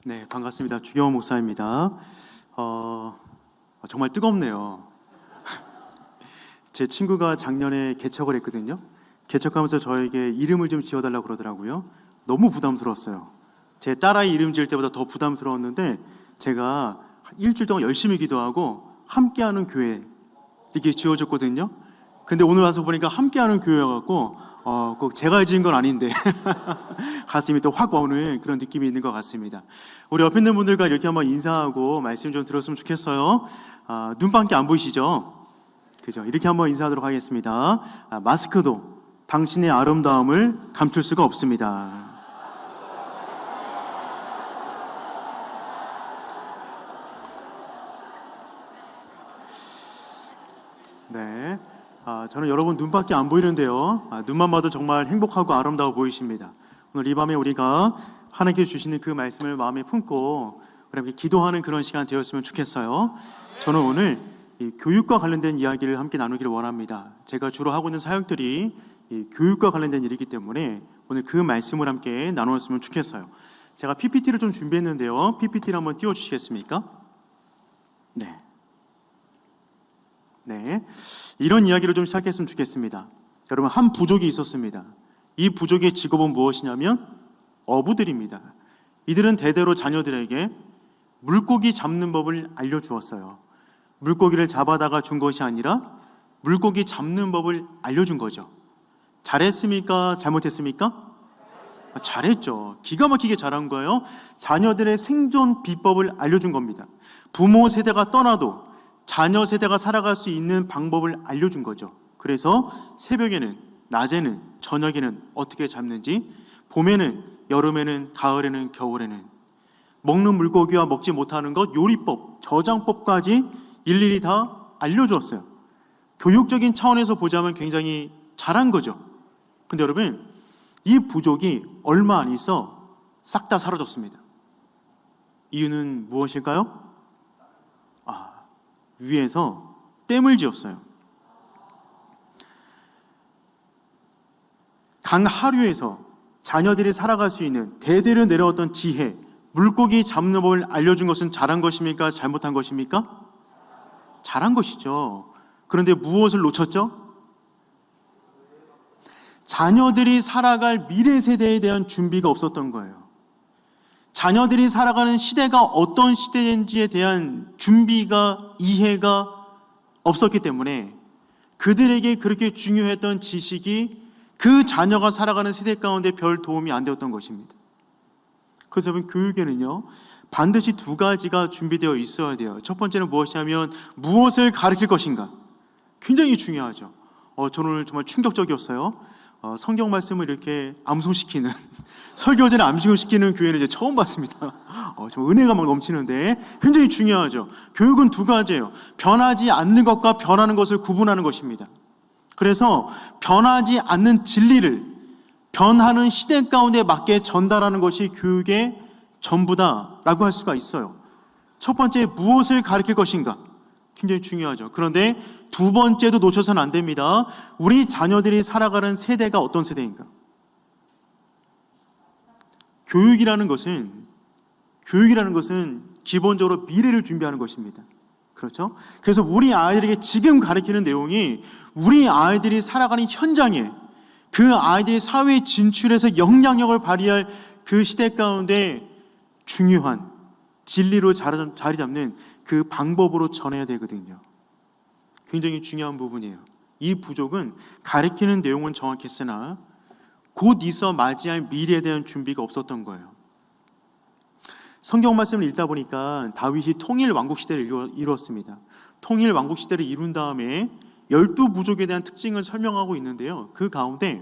네, 반갑습니다. 주경원 목사입니다. 정말 뜨겁네요. 제 친구가 작년에 개척을 했거든요. 개척하면서 저에게 이름을 좀 지어달라고 그러더라고요. 너무 부담스러웠어요. 제 딸아이 이름 지을 때보다 더 부담스러웠는데 제가 일주일 동안 열심히 기도하고 함께하는 교회 이렇게 지어줬거든요. 근데 오늘 와서 보니까 함께하는 교회여갖고 꼭 제가 지은 건 아닌데 가슴이 또 확 오는 그런 느낌이 있는 것 같습니다. 우리 옆에 있는 분들과 이렇게 한번 인사하고 말씀 좀 들었으면 좋겠어요. 눈밖에 안 보이시죠? 그죠? 이렇게 한번 인사하도록 하겠습니다. 마스크도 당신의 아름다움을 감출 수가 없습니다. 네. 저는 여러분 눈밖에 안 보이는데요. 눈만 봐도 정말 행복하고 아름다워 보이십니다. 오늘 이 밤에 우리가 하나님께 주시는 그 말씀을 마음에 품고 우리 기도하는 그런 시간 되었으면 좋겠어요. 저는 오늘 이 교육과 관련된 이야기를 함께 나누기를 원합니다. 제가 주로 하고 있는 사역들이 이 교육과 관련된 일이기 때문에 오늘 그 말씀을 함께 나누었으면 좋겠어요. 제가 PPT를 좀 준비했는데요. PPT를 한번 띄워주시겠습니까? 네. 이런 이야기를 좀 시작했으면 좋겠습니다. 여러분, 한 부족이 있었습니다. 이 부족의 직업은 무엇이냐면 어부들입니다. 이들은 대대로 자녀들에게 물고기 잡는 법을 알려주었어요. 물고기를 잡아다가 준 것이 아니라 물고기 잡는 법을 알려준 거죠. 잘했습니까? 잘못했습니까? 잘했죠. 기가 막히게 잘한 거예요. 자녀들의 생존 비법을 알려준 겁니다. 부모 세대가 떠나도 자녀 세대가 살아갈 수 있는 방법을 알려준 거죠. 그래서 새벽에는, 낮에는, 저녁에는 어떻게 잡는지, 봄에는, 여름에는, 가을에는, 겨울에는 먹는 물고기와 먹지 못하는 것, 요리법, 저장법까지 일일이 다 알려주었어요. 교육적인 차원에서 보자면 굉장히 잘한 거죠. 근데 여러분, 이 부족이 얼마 안 있어 싹 다 사라졌습니다. 이유는 무엇일까요? 위에서 댐을 지었어요. 강 하류에서 자녀들이 살아갈 수 있는 대대로 내려왔던 지혜, 물고기 잡는 법을 알려준 것은 잘한 것입니까? 잘못한 것입니까? 잘한 것이죠. 그런데 무엇을 놓쳤죠? 자녀들이 살아갈 미래 세대에 대한 준비가 없었던 거예요. 자녀들이 살아가는 시대가 어떤 시대인지에 대한 준비가, 이해가 없었기 때문에 그들에게 그렇게 중요했던 지식이 그 자녀가 살아가는 세대 가운데 별 도움이 안 되었던 것입니다. 그래서 여러분, 교육에는요 반드시 두 가지가 준비되어 있어야 돼요. 첫 번째는 무엇이냐면 무엇을 가르칠 것인가. 굉장히 중요하죠. 저는 오늘 정말 충격적이었어요. 성경 말씀을 이렇게 암송시키는 설교제를 암송시키는 교회는 이제 처음 봤습니다. 정말 은혜가 막 넘치는데 굉장히 중요하죠. 교육은 두 가지예요. 변하지 않는 것과 변하는 것을 구분하는 것입니다. 그래서 변하지 않는 진리를 변하는 시대 가운데 맞게 전달하는 것이 교육의 전부다라고 할 수가 있어요. 첫 번째, 무엇을 가르칠 것인가 굉장히 중요하죠. 그런데 두 번째도 놓쳐서는 안 됩니다. 우리 자녀들이 살아가는 세대가 어떤 세대인가? 교육이라는 것은 기본적으로 미래를 준비하는 것입니다. 그렇죠? 그래서 우리 아이들에게 지금 가르치는 내용이 우리 아이들이 살아가는 현장에 그 아이들이 사회에 진출해서 영향력을 발휘할 그 시대 가운데 중요한 진리로 자리 잡는 그 방법으로 전해야 되거든요. 굉장히 중요한 부분이에요. 이 부족은 가르치는 내용은 정확했으나 곧 있어 맞이할 미래에 대한 준비가 없었던 거예요. 성경 말씀을 읽다 보니까 다윗이 통일 왕국 시대를 이루었습니다. 통일 왕국 시대를 이룬 다음에 12부족에 대한 특징을 설명하고 있는데요. 그 가운데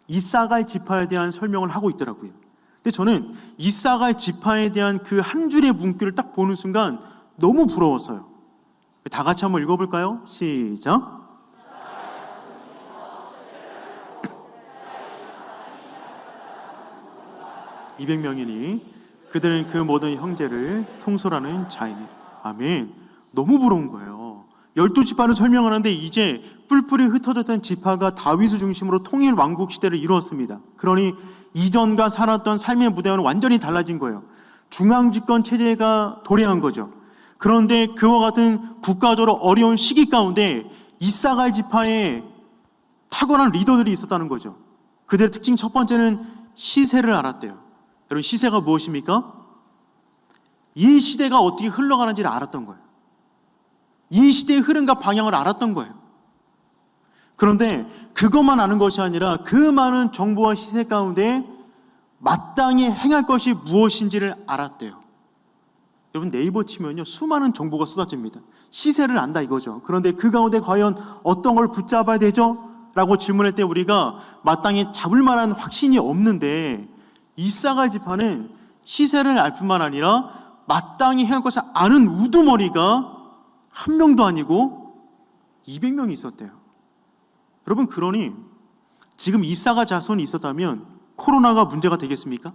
이사갈 지파에 대한 설명을 하고 있더라고요. 근데 저는 이사갈 지파에 대한 그 한 줄의 문구를 딱 보는 순간 너무 부러웠어요. 다 같이 한번 읽어볼까요? 시작. 200명이니 그들은 그 모든 형제를 통솔하는 자이니. 아멘. 너무 부러운 거예요. 12지파를 설명하는데 이제 뿔뿔이 흩어졌던 지파가 다윗을 중심으로 통일 왕국 시대를 이루었습니다. 그러니 이전과 살았던 삶의 무대와는 완전히 달라진 거예요. 중앙집권 체제가 도래한 거죠. 그런데 그와 같은 국가적으로 어려운 시기 가운데 이사갈 지파에 탁월한 리더들이 있었다는 거죠. 그들의 특징 첫 번째는 시세를 알았대요. 여러분, 시세가 무엇입니까? 이 시대가 어떻게 흘러가는지를 알았던 거예요. 이 시대의 흐름과 방향을 알았던 거예요. 그런데 그것만 아는 것이 아니라 그 많은 정보와 시세 가운데 마땅히 행할 것이 무엇인지를 알았대요. 여러분, 네이버 치면요, 수많은 정보가 쏟아집니다. 시세를 안다 이거죠. 그런데 그 가운데 과연 어떤 걸 붙잡아야 되죠? 라고 질문할 때 우리가 마땅히 잡을 만한 확신이 없는데, 이사갈 지파는 시세를 알 뿐만 아니라 마땅히 행할 것을 아는 우두머리가 한 명도 아니고 200명이 있었대요. 여러분, 그러니 지금 이사갈 자손이 있었다면 코로나가 문제가 되겠습니까?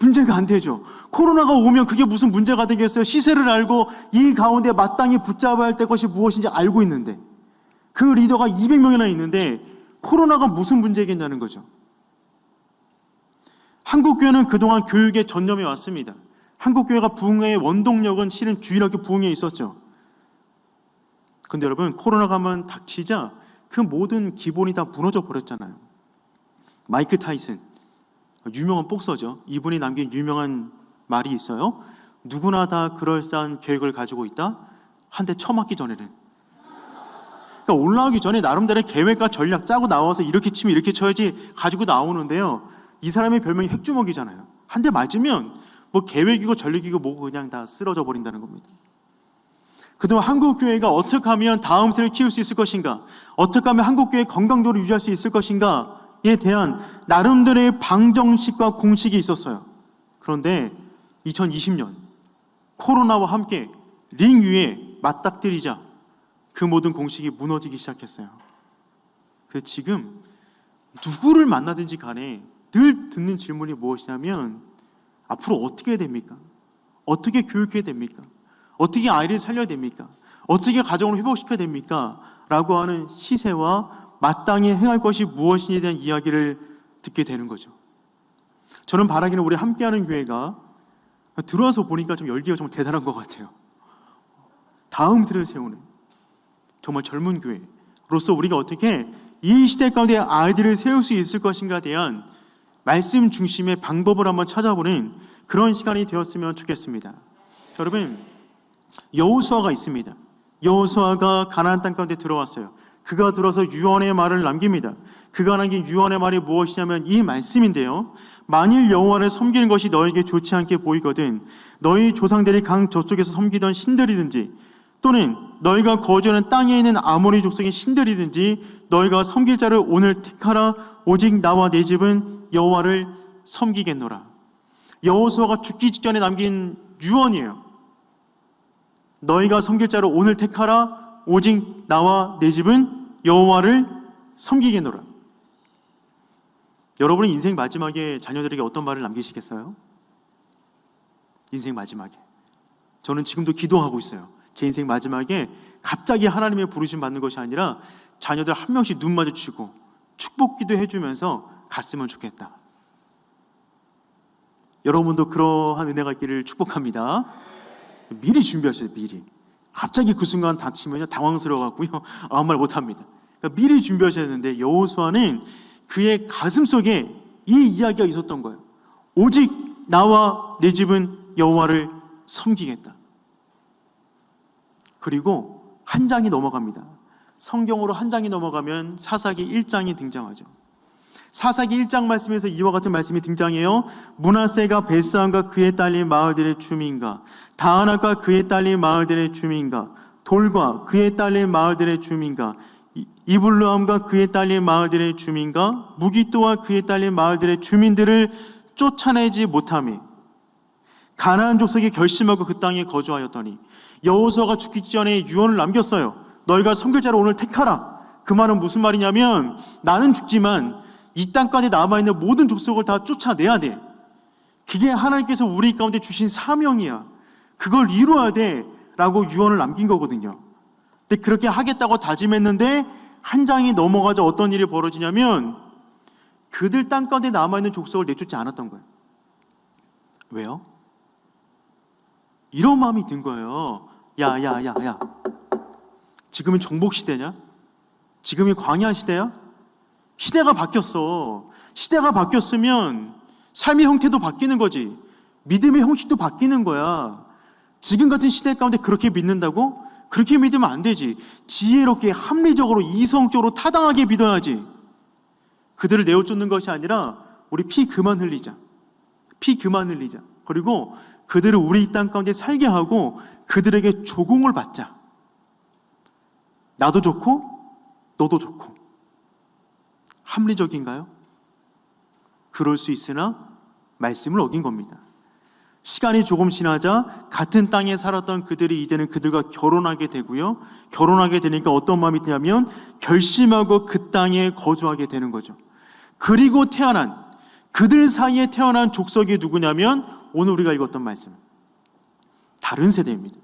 문제가 안 되죠. 코로나가 오면 그게 무슨 문제가 되겠어요? 시세를 알고 이 가운데 마땅히 붙잡아야 할 것이 무엇인지 알고 있는데, 그 리더가 200명이나 있는데 코로나가 무슨 문제겠냐는 거죠. 한국교회는 그동안 교육에 전념해 왔습니다. 한국교회가 부흥의 원동력은 실은 주일학교 부흥에 있었죠. 근데 여러분, 코로나가 한번 닥치자 그 모든 기본이 다 무너져 버렸잖아요. 마이크 타이슨, 유명한 복서죠. 이분이 남긴 유명한 말이 있어요. 누구나 다 그럴싸한 계획을 가지고 있다. 한 대 쳐맞기 전에는. 그러니까 올라오기 전에 나름대로 계획과 전략 짜고 나와서 이렇게 치면 이렇게 쳐야지 가지고 나오는데요. 이 사람의 별명이 핵주먹이잖아요. 한 대 맞으면 뭐 계획이고 전략이고 뭐고 그냥 다 쓰러져 버린다는 겁니다. 그동안 한국교회가 어떻게 하면 다음 세를 키울 수 있을 것인가, 어떻게 하면 한국교회의 건강도를 유지할 수 있을 것인가에 대한 나름대로의 방정식과 공식이 있었어요. 그런데 2020년 코로나와 함께 링 위에 맞닥뜨리자 그 모든 공식이 무너지기 시작했어요. 그래서 지금 누구를 만나든지 간에 늘 듣는 질문이 무엇이냐면, 앞으로 어떻게 해야 됩니까? 어떻게 교육해야 됩니까? 어떻게 아이를 살려야 됩니까? 어떻게 가정을 회복시켜야 됩니까? 라고 하는 시세와 마땅히 행할 것이 무엇인지에 대한 이야기를 듣게 되는 거죠. 저는 바라기는 우리 함께하는 교회가 들어와서 보니까 좀 열기가 정말 대단한 것 같아요. 다음 세를 세우는 정말 젊은 교회로서 우리가 어떻게 이 시대 가운데 아이들을 세울 수 있을 것인가에 대한 말씀 중심의 방법을 한번 찾아보는 그런 시간이 되었으면 좋겠습니다. 여러분, 여호수아가 있습니다. 여호수아가 가나안 땅 가운데 들어왔어요. 그가 들어서 유언의 말을 남깁니다. 그가 남긴 유언의 말이 무엇이냐면 이 말씀인데요. 만일 여호와를 섬기는 것이 너에게 좋지 않게 보이거든 너희 조상들이 강 저쪽에서 섬기던 신들이든지 또는 너희가 거주하는 땅에 있는 아모리 족속의 신들이든지 너희가 섬길 자를 오늘 택하라. 오직 나와 내 집은 여호와를 섬기겠노라. 여호수아가 죽기 직전에 남긴 유언이에요. 너희가 섬길 자를 오늘 택하라. 오직 나와 내 집은 여호와를 섬기겠노라. 여러분은 인생 마지막에 자녀들에게 어떤 말을 남기시겠어요? 인생 마지막에. 저는 지금도 기도하고 있어요. 제 인생 마지막에 갑자기 하나님의 부르심 받는 것이 아니라 자녀들 한 명씩 눈 마주치고 축복기도 해주면서 갔으면 좋겠다. 여러분도 그러한 은혜가 있기를 축복합니다. 미리 준비하세요. 미리. 갑자기 그 순간 닥치면 당황스러워갖고요, 아무 말 못합니다. 그러니까 미리 준비하셔야 되는데, 여호수아는 그의 가슴 속에 이 이야기가 있었던 거예요. 오직 나와 내 집은 여호와를 섬기겠다. 그리고 한 장이 넘어갑니다. 성경으로 한 장이 넘어가면 사사기 1장이 등장하죠. 사사기 1장 말씀에서 이와 같은 말씀이 등장해요. 므낫세가 베스안과 그의 딸린 마을들의 주민과 다하나과 그의 딸린 마을들의 주민과 돌과 그의 딸린 마을들의 주민과 이블루함과 그의 딸린 마을들의 주민과 무기또와 그의 딸린 마을들의 주민들을 쫓아내지 못하며 가나안 족속이 결심하고 그 땅에 거주하였더니, 여호수아가 죽기 전에 유언을 남겼어요. 너희가 섬길 자를 오늘 택하라. 그 말은 무슨 말이냐면, 나는 죽지만 이 땅까지 남아있는 모든 족속을 다 쫓아내야 돼. 그게 하나님께서 우리 가운데 주신 사명이야. 그걸 이루어야 돼 라고 유언을 남긴 거거든요. 근데 그렇게 하겠다고 다짐했는데 한 장이 넘어가자 어떤 일이 벌어지냐면, 그들 땅 가운데 남아있는 족속을 내쫓지 않았던 거예요. 왜요? 이런 마음이 든 거예요. 야. 지금은 정복 시대냐? 지금이 광야 시대야? 시대가 바뀌었어. 시대가 바뀌었으면 삶의 형태도 바뀌는 거지. 믿음의 형식도 바뀌는 거야. 지금 같은 시대 가운데 그렇게 믿는다고? 그렇게 믿으면 안 되지. 지혜롭게, 합리적으로, 이성적으로, 타당하게 믿어야지. 그들을 내어쫓는 것이 아니라 우리 피 그만 흘리자. 피 그만 흘리자. 그리고 그들을 우리 이 땅 가운데 살게 하고 그들에게 조공을 받자. 나도 좋고 너도 좋고. 합리적인가요? 그럴 수 있으나 말씀을 어긴 겁니다. 시간이 조금 지나자 같은 땅에 살았던 그들이 이제는 그들과 결혼하게 되고요. 결혼하게 되니까 어떤 마음이 드냐면 결심하고 그 땅에 거주하게 되는 거죠. 그리고 그들 사이에 태어난 족속이 누구냐면 오늘 우리가 읽었던 말씀, 다른 세대입니다.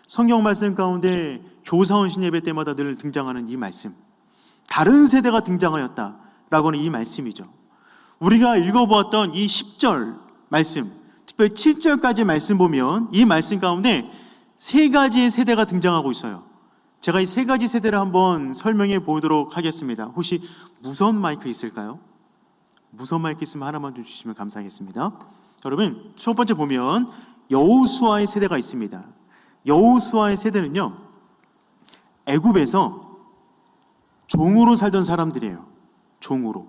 성경 말씀 가운데 교사헌신 예배 때마다 늘 등장하는 이 말씀, 다른 세대가 등장하였다라고 하는 이 말씀이죠. 우리가 읽어보았던 이 10절 말씀, 특별히 7절까지 말씀 보면 이 말씀 가운데 세 가지의 세대가 등장하고 있어요. 제가 이 세 가지 세대를 한번 설명해 보도록 하겠습니다. 혹시 무선 마이크 있을까요? 무선 마이크 있으면 하나만 좀 주시면 감사하겠습니다. 여러분, 첫 번째 보면 여호수아의 세대가 있습니다. 여호수아의 세대는요, 애굽에서 종으로 살던 사람들이에요. 종으로.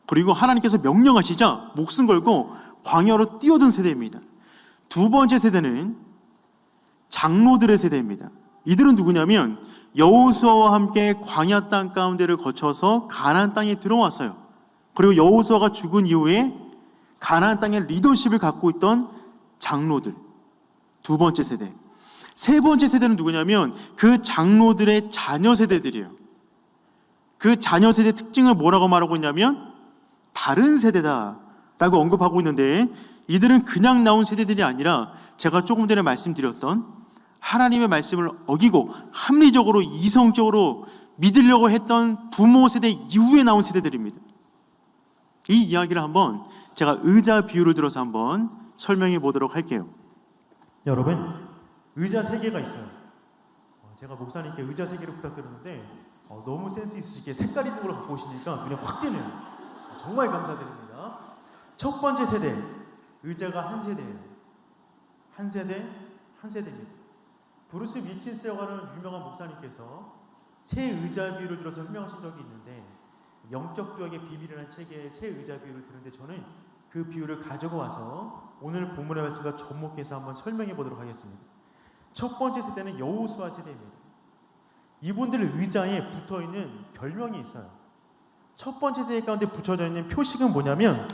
그리고 하나님께서 명령하시자 목숨 걸고 광야로 뛰어든 세대입니다. 두 번째 세대는 장로들의 세대입니다. 이들은 누구냐면 여호수아와 함께 광야 땅 가운데를 거쳐서 가나안 땅에 들어왔어요. 그리고 여호수아가 죽은 이후에 가나안 땅의 리더십을 갖고 있던 장로들. 두 번째 세대. 세 번째 세대는 누구냐면 그 장로들의 자녀 세대들이에요. 그 자녀 세대 특징을 뭐라고 말하고 있냐면 다른 세대다라고 언급하고 있는데, 이들은 그냥 나온 세대들이 아니라 제가 조금 전에 말씀드렸던 하나님의 말씀을 어기고 합리적으로, 이성적으로 믿으려고 했던 부모 세대 이후에 나온 세대들입니다. 이 이야기를 한번 제가 의자 비유를 들어서 한번 설명해 보도록 할게요. 여러분, 의자 3개가 있어요. 제가 목사님께 의자 3개를 부탁드렸는데 너무 센스 있으시게 색깔 있는 걸 갖고 오시니까 그냥 확 뛰네요. 정말 감사드립니다. 첫 번째 세대, 의자가 한 세대예요. 한 세대입니다. 브루스 윌킨스라고 하는 유명한 목사님께서 새 의자 비유를 들어서 설명하신 적이 있는데, 영적 교육의 비밀이라는 책의 새 의자 비유를 들은데 저는 그 비유를 가지고 와서 오늘 본문의 말씀과 접목해서 한번 설명해 보도록 하겠습니다. 첫 번째 세대는 여호수아 세대입니다. 이분들 의자에 붙어있는 별명이 있어요. 첫 번째 세대 가운데 붙여져 있는 표식은 뭐냐면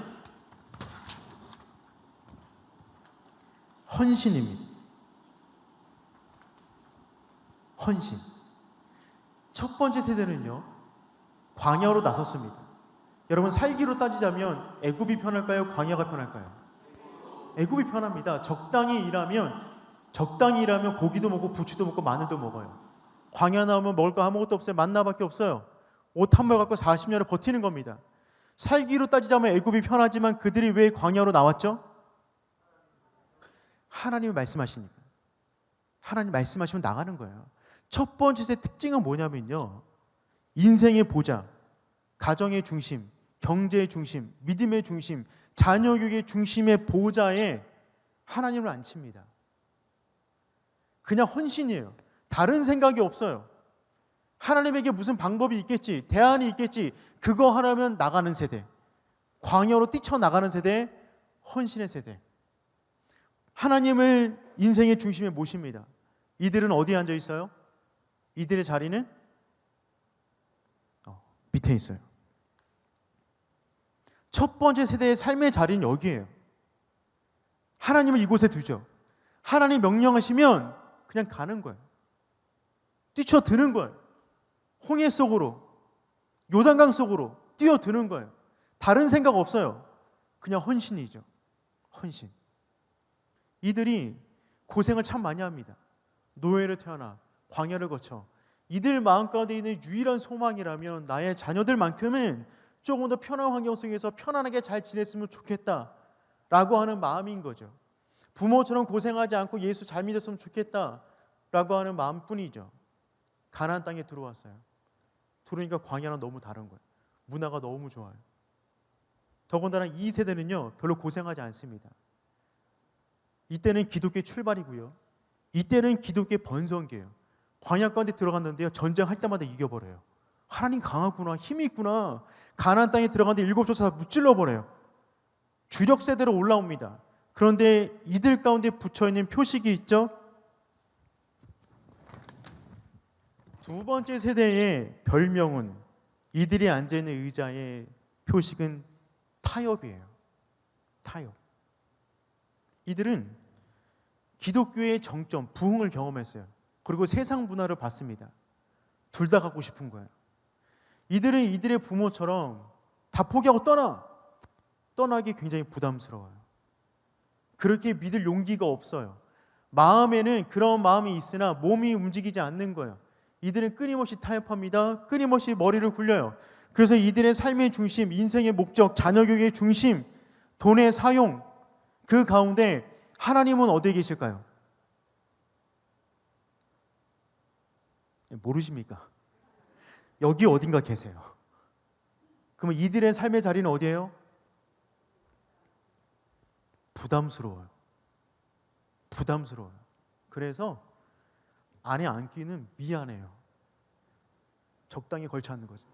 헌신입니다. 헌신. 첫 번째 세대는요, 광야로 나섰습니다. 여러분, 살기로 따지자면 애굽이 편할까요? 광야가 편할까요? 애굽이 편합니다. 적당히 일하면 고기도 먹고 부추도 먹고 마늘도 먹어요. 광야 나오면 먹을 거 아무것도 없어요. 만나밖에 없어요. 옷 한 벌 갖고 40년을 버티는 겁니다. 살기로 따지자면 애굽이 편하지만 그들이 왜 광야로 나왔죠? 하나님이 말씀하시니까. 하나님 말씀하시면 나가는 거예요. 첫 번째 세대 특징은 뭐냐면요, 인생의 보좌, 가정의 중심, 경제의 중심, 믿음의 중심, 자녀 교육의 중심의 보좌에 하나님을 앉힙니다. 그냥 헌신이에요. 다른 생각이 없어요. 하나님에게 무슨 방법이 있겠지, 대안이 있겠지, 그거 하려면 나가는 세대, 광야로 뛰쳐나가는 세대, 헌신의 세대. 하나님을 인생의 중심에 모십니다. 이들은 어디에 앉아 있어요? 이들의 자리는 밑에 있어요. 첫 번째 세대의 삶의 자리는 여기에요. 하나님을 이곳에 두죠. 하나님 명령하시면 그냥 가는 거예요. 뛰쳐드는 거예요. 홍해 속으로, 요단강 속으로 뛰어드는 거예요. 다른 생각 없어요. 그냥 헌신이죠. 헌신. 이들이 고생을 참 많이 합니다. 노예로 태어나 광야를 거쳐. 이들 마음 가운데 있는 유일한 소망이라면 나의 자녀들만큼은 조금 더 편한 환경 속에서 편안하게 잘 지냈으면 좋겠다 라고 하는 마음인 거죠. 부모처럼 고생하지 않고 예수 잘 믿었으면 좋겠다라고 하는 마음뿐이죠. 가나안 땅에 들어왔어요. 들어오니까 광야랑 너무 다른 거예요. 문화가 너무 좋아요. 더군다나 이 세대는요, 별로 고생하지 않습니다. 이때는 기독교의 출발이고요. 이때는 기독교의 번성기예요. 광야 가운데 들어갔는데요, 전쟁할 때마다 이겨버려요. 하나님 강하구나, 힘이 있구나. 가나안 땅에 들어갔는데 7 족속 다 무찔러버려요. 주력 세대로 올라옵니다. 그런데 이들 가운데 붙여있는 표식이 있죠. 두 번째 세대의 별명은, 이들이 앉아있는 의자의 표식은 타협이에요. 타협. 이들은 기독교의 정점, 부흥을 경험했어요. 그리고 세상 문화를 봤습니다. 둘 다 갖고 싶은 거예요. 이들은 이들의 부모처럼 다 포기하고 떠나기 굉장히 부담스러워요. 그렇게 믿을 용기가 없어요. 마음에는 그런 마음이 있으나 몸이 움직이지 않는 거예요. 이들은 끊임없이 타협합니다. 끊임없이 머리를 굴려요. 그래서 이들의 삶의 중심, 인생의 목적, 자녀 교육의 중심, 돈의 사용, 그 가운데 하나님은 어디에 계실까요? 모르십니까? 여기 어딘가 계세요. 그러면 이들의 삶의 자리는 어디예요? 부담스러워요. 부담스러워요. 그래서 안에 안기는 미안해요. 적당히 걸쳐 앉는 거죠.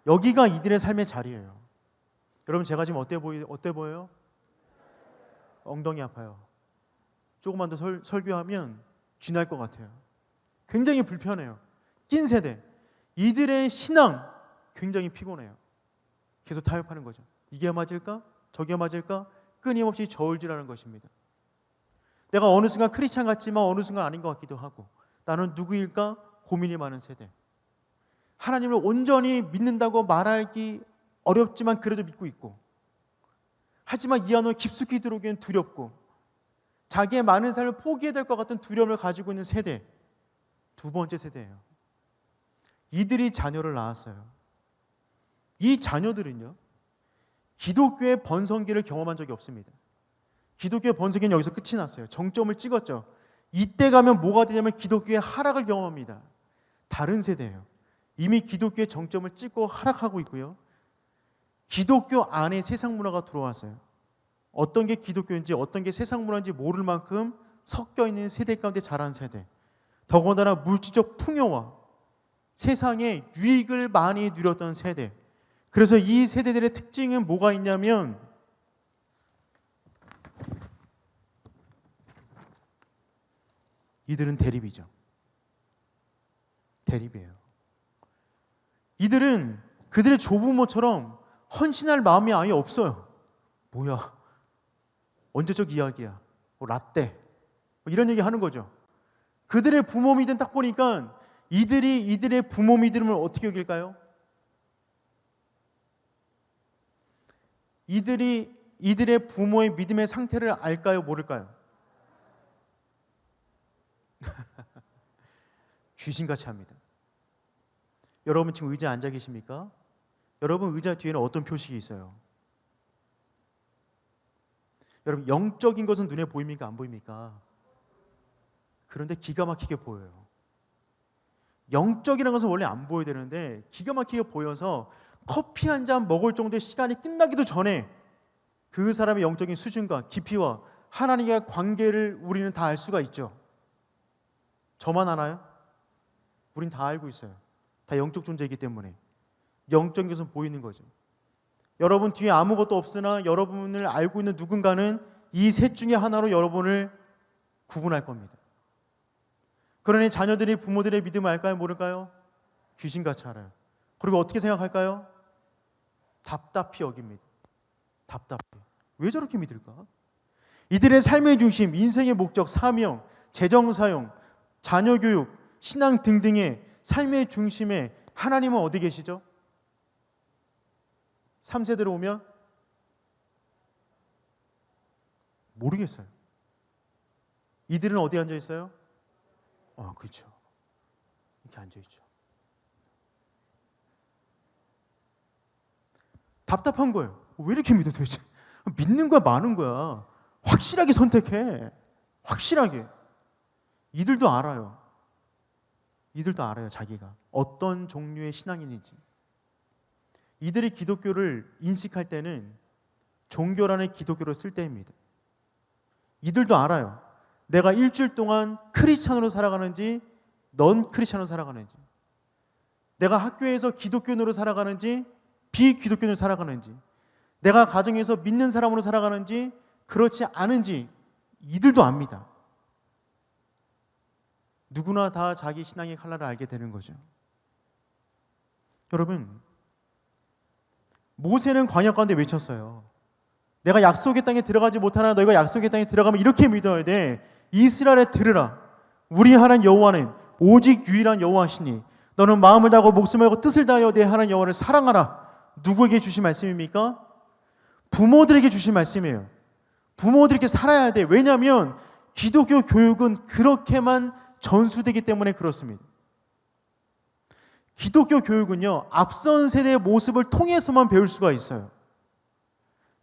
여기가 이들의 삶의 자리예요. 여러분, 제가 지금 어때 보여요? 엉덩이 아파요. 조금만 더 설교하면 쥐날 것 같아요. 굉장히 불편해요. 낀 세대. 이들의 신앙 굉장히 피곤해요. 계속 타협하는 거죠. 이게 맞을까? 저게 맞을까? 끊임없이 저울질하는 것입니다. 내가 어느 순간 크리스찬 같지만 어느 순간 아닌 것 같기도 하고, 나는 누구일까? 고민이 많은 세대. 하나님을 온전히 믿는다고 말하기 어렵지만 그래도 믿고 있고, 하지만 이 안으로 깊숙이 들어오기엔 두렵고, 자기의 많은 삶을 포기해야 될 것 같은 두려움을 가지고 있는 세대. 두 번째 세대예요. 이들이 자녀를 낳았어요. 이 자녀들은요, 기독교의 번성기를 경험한 적이 없습니다. 기독교의 번성기는 여기서 끝이 났어요. 정점을 찍었죠. 이때 가면 뭐가 되냐면 기독교의 하락을 경험합니다. 다른 세대예요. 이미 기독교의 정점을 찍고 하락하고 있고요. 기독교 안에 세상 문화가 들어왔어요. 어떤 게 기독교인지 어떤 게 세상 문화인지 모를 만큼 섞여 있는 세대 가운데 자란 세대. 더군다나 물질적 풍요와 세상의 유익을 많이 누렸던 세대. 그래서 이 세대들의 특징은 뭐가 있냐면, 이들은 대립이죠. 대립이에요. 이들은 그들의 조부모처럼 헌신할 마음이 아예 없어요. 뭐야, 언제적 이야기야, 라떼, 이런 얘기 하는 거죠. 그들의 부모 믿음 딱 보니까 이들이 이들의 부모 믿음을 어떻게 여길까요? 이들이 이들의 부모의 믿음의 상태를 알까요? 모를까요? 귀신같이 합니다. 여러분 지금 의자에 앉아 계십니까? 여러분 의자 뒤에는 어떤 표식이 있어요? 여러분, 영적인 것은 눈에 보입니까? 안 보입니까? 그런데 기가 막히게 보여요. 영적이라는 것은 원래 안 보여야 되는데 기가 막히게 보여서 커피 한 잔 먹을 정도의 시간이 끝나기도 전에 그 사람의 영적인 수준과 깊이와 하나님과의 관계를 우리는 다 알 수가 있죠. 저만 아나요? 우린 다 알고 있어요. 다 영적 존재이기 때문에. 영적인 것은 보이는 거죠. 여러분 뒤에 아무것도 없으나 여러분을 알고 있는 누군가는 이 셋 중에 하나로 여러분을 구분할 겁니다. 그러니 자녀들이 부모들의 믿음을 알까요? 모를까요? 귀신같이 알아요. 그리고 어떻게 생각할까요? 답답히 여깁니다. 답답해. 왜 저렇게 믿을까? 이들의 삶의 중심, 인생의 목적, 사명, 재정 사용, 자녀 교육, 신앙 등등의 삶의 중심에 하나님은 어디 계시죠? 3세대로 오면 모르겠어요. 이들은 어디 앉아 있어요? 그렇죠. 이렇게 앉아 있죠. 답답한 거예요. 왜 이렇게 믿어 도대체? 믿는 거야, 마는 거야. 확실하게 선택해. 확실하게. 이들도 알아요. 이들도 알아요, 자기가 어떤 종류의 신앙인인지. 이들이 기독교를 인식할 때는 종교라는 기독교를 쓸 때입니다. 이들도 알아요. 내가 일주일 동안 크리스찬으로 살아가는지 넌 크리스찬으로 살아가는지, 내가 학교에서 기독교인으로 살아가는지 비기독교인으로 살아가는지, 내가 가정에서 믿는 사람으로 살아가는지 그렇지 않은지 이들도 압니다. 누구나 다 자기 신앙의 칼날을 알게 되는 거죠. 여러분, 모세는 광야 가운데 외쳤어요. 내가 약속의 땅에 들어가지 못하나 너희가 약속의 땅에 들어가면 이렇게 믿어야 돼. 이스라엘에 들으라. 우리 하나님 여호와는 오직 유일한 여호와시니 너는 마음을 다하고 목숨을 다하고 뜻을 다하여 내 하나님 여호와를 사랑하라. 누구에게 주신 말씀입니까? 부모들에게 주신 말씀이에요. 부모들에게 살아야 돼. 왜냐하면 기독교 교육은 그렇게만 전수되기 때문에 그렇습니다. 기독교 교육은요, 앞선 세대의 모습을 통해서만 배울 수가 있어요.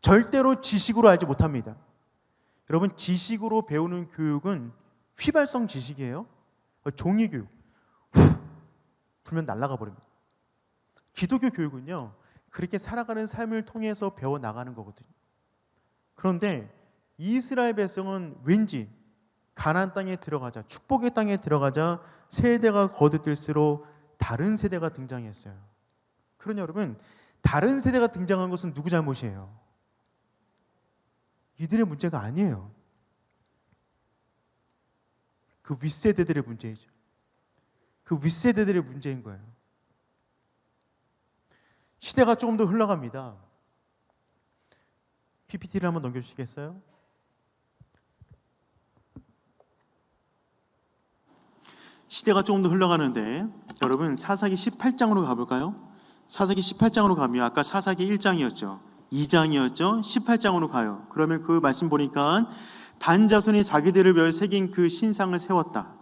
절대로 지식으로 알지 못합니다. 여러분, 지식으로 배우는 교육은 휘발성 지식이에요. 종이교육. 불면 날아가 버립니다. 기독교 교육은요, 그렇게 살아가는 삶을 통해서 배워나가는 거거든요. 그런데 이스라엘 백성은 왠지 가나안 땅에 들어가자, 축복의 땅에 들어가자 세대가 거듭될수록 다른 세대가 등장했어요. 그러니 여러분, 다른 세대가 등장한 것은 누구 잘못이에요? 이들의 문제가 아니에요. 그 윗세대들의 문제이죠. 그 윗세대들의 문제인 거예요. 시대가 조금 더 흘러갑니다. PPT를 한번 넘겨주시겠어요? 시대가 조금 더 흘러가는데 여러분, 사사기 18장으로 가볼까요? 사사기 18장으로 가면 아까 사사기 1장이었죠. 2장이었죠. 18장으로 가요. 그러면 그 말씀 보니까 단 자손이 자기들을 위하여 새긴 그 신상을 세웠다.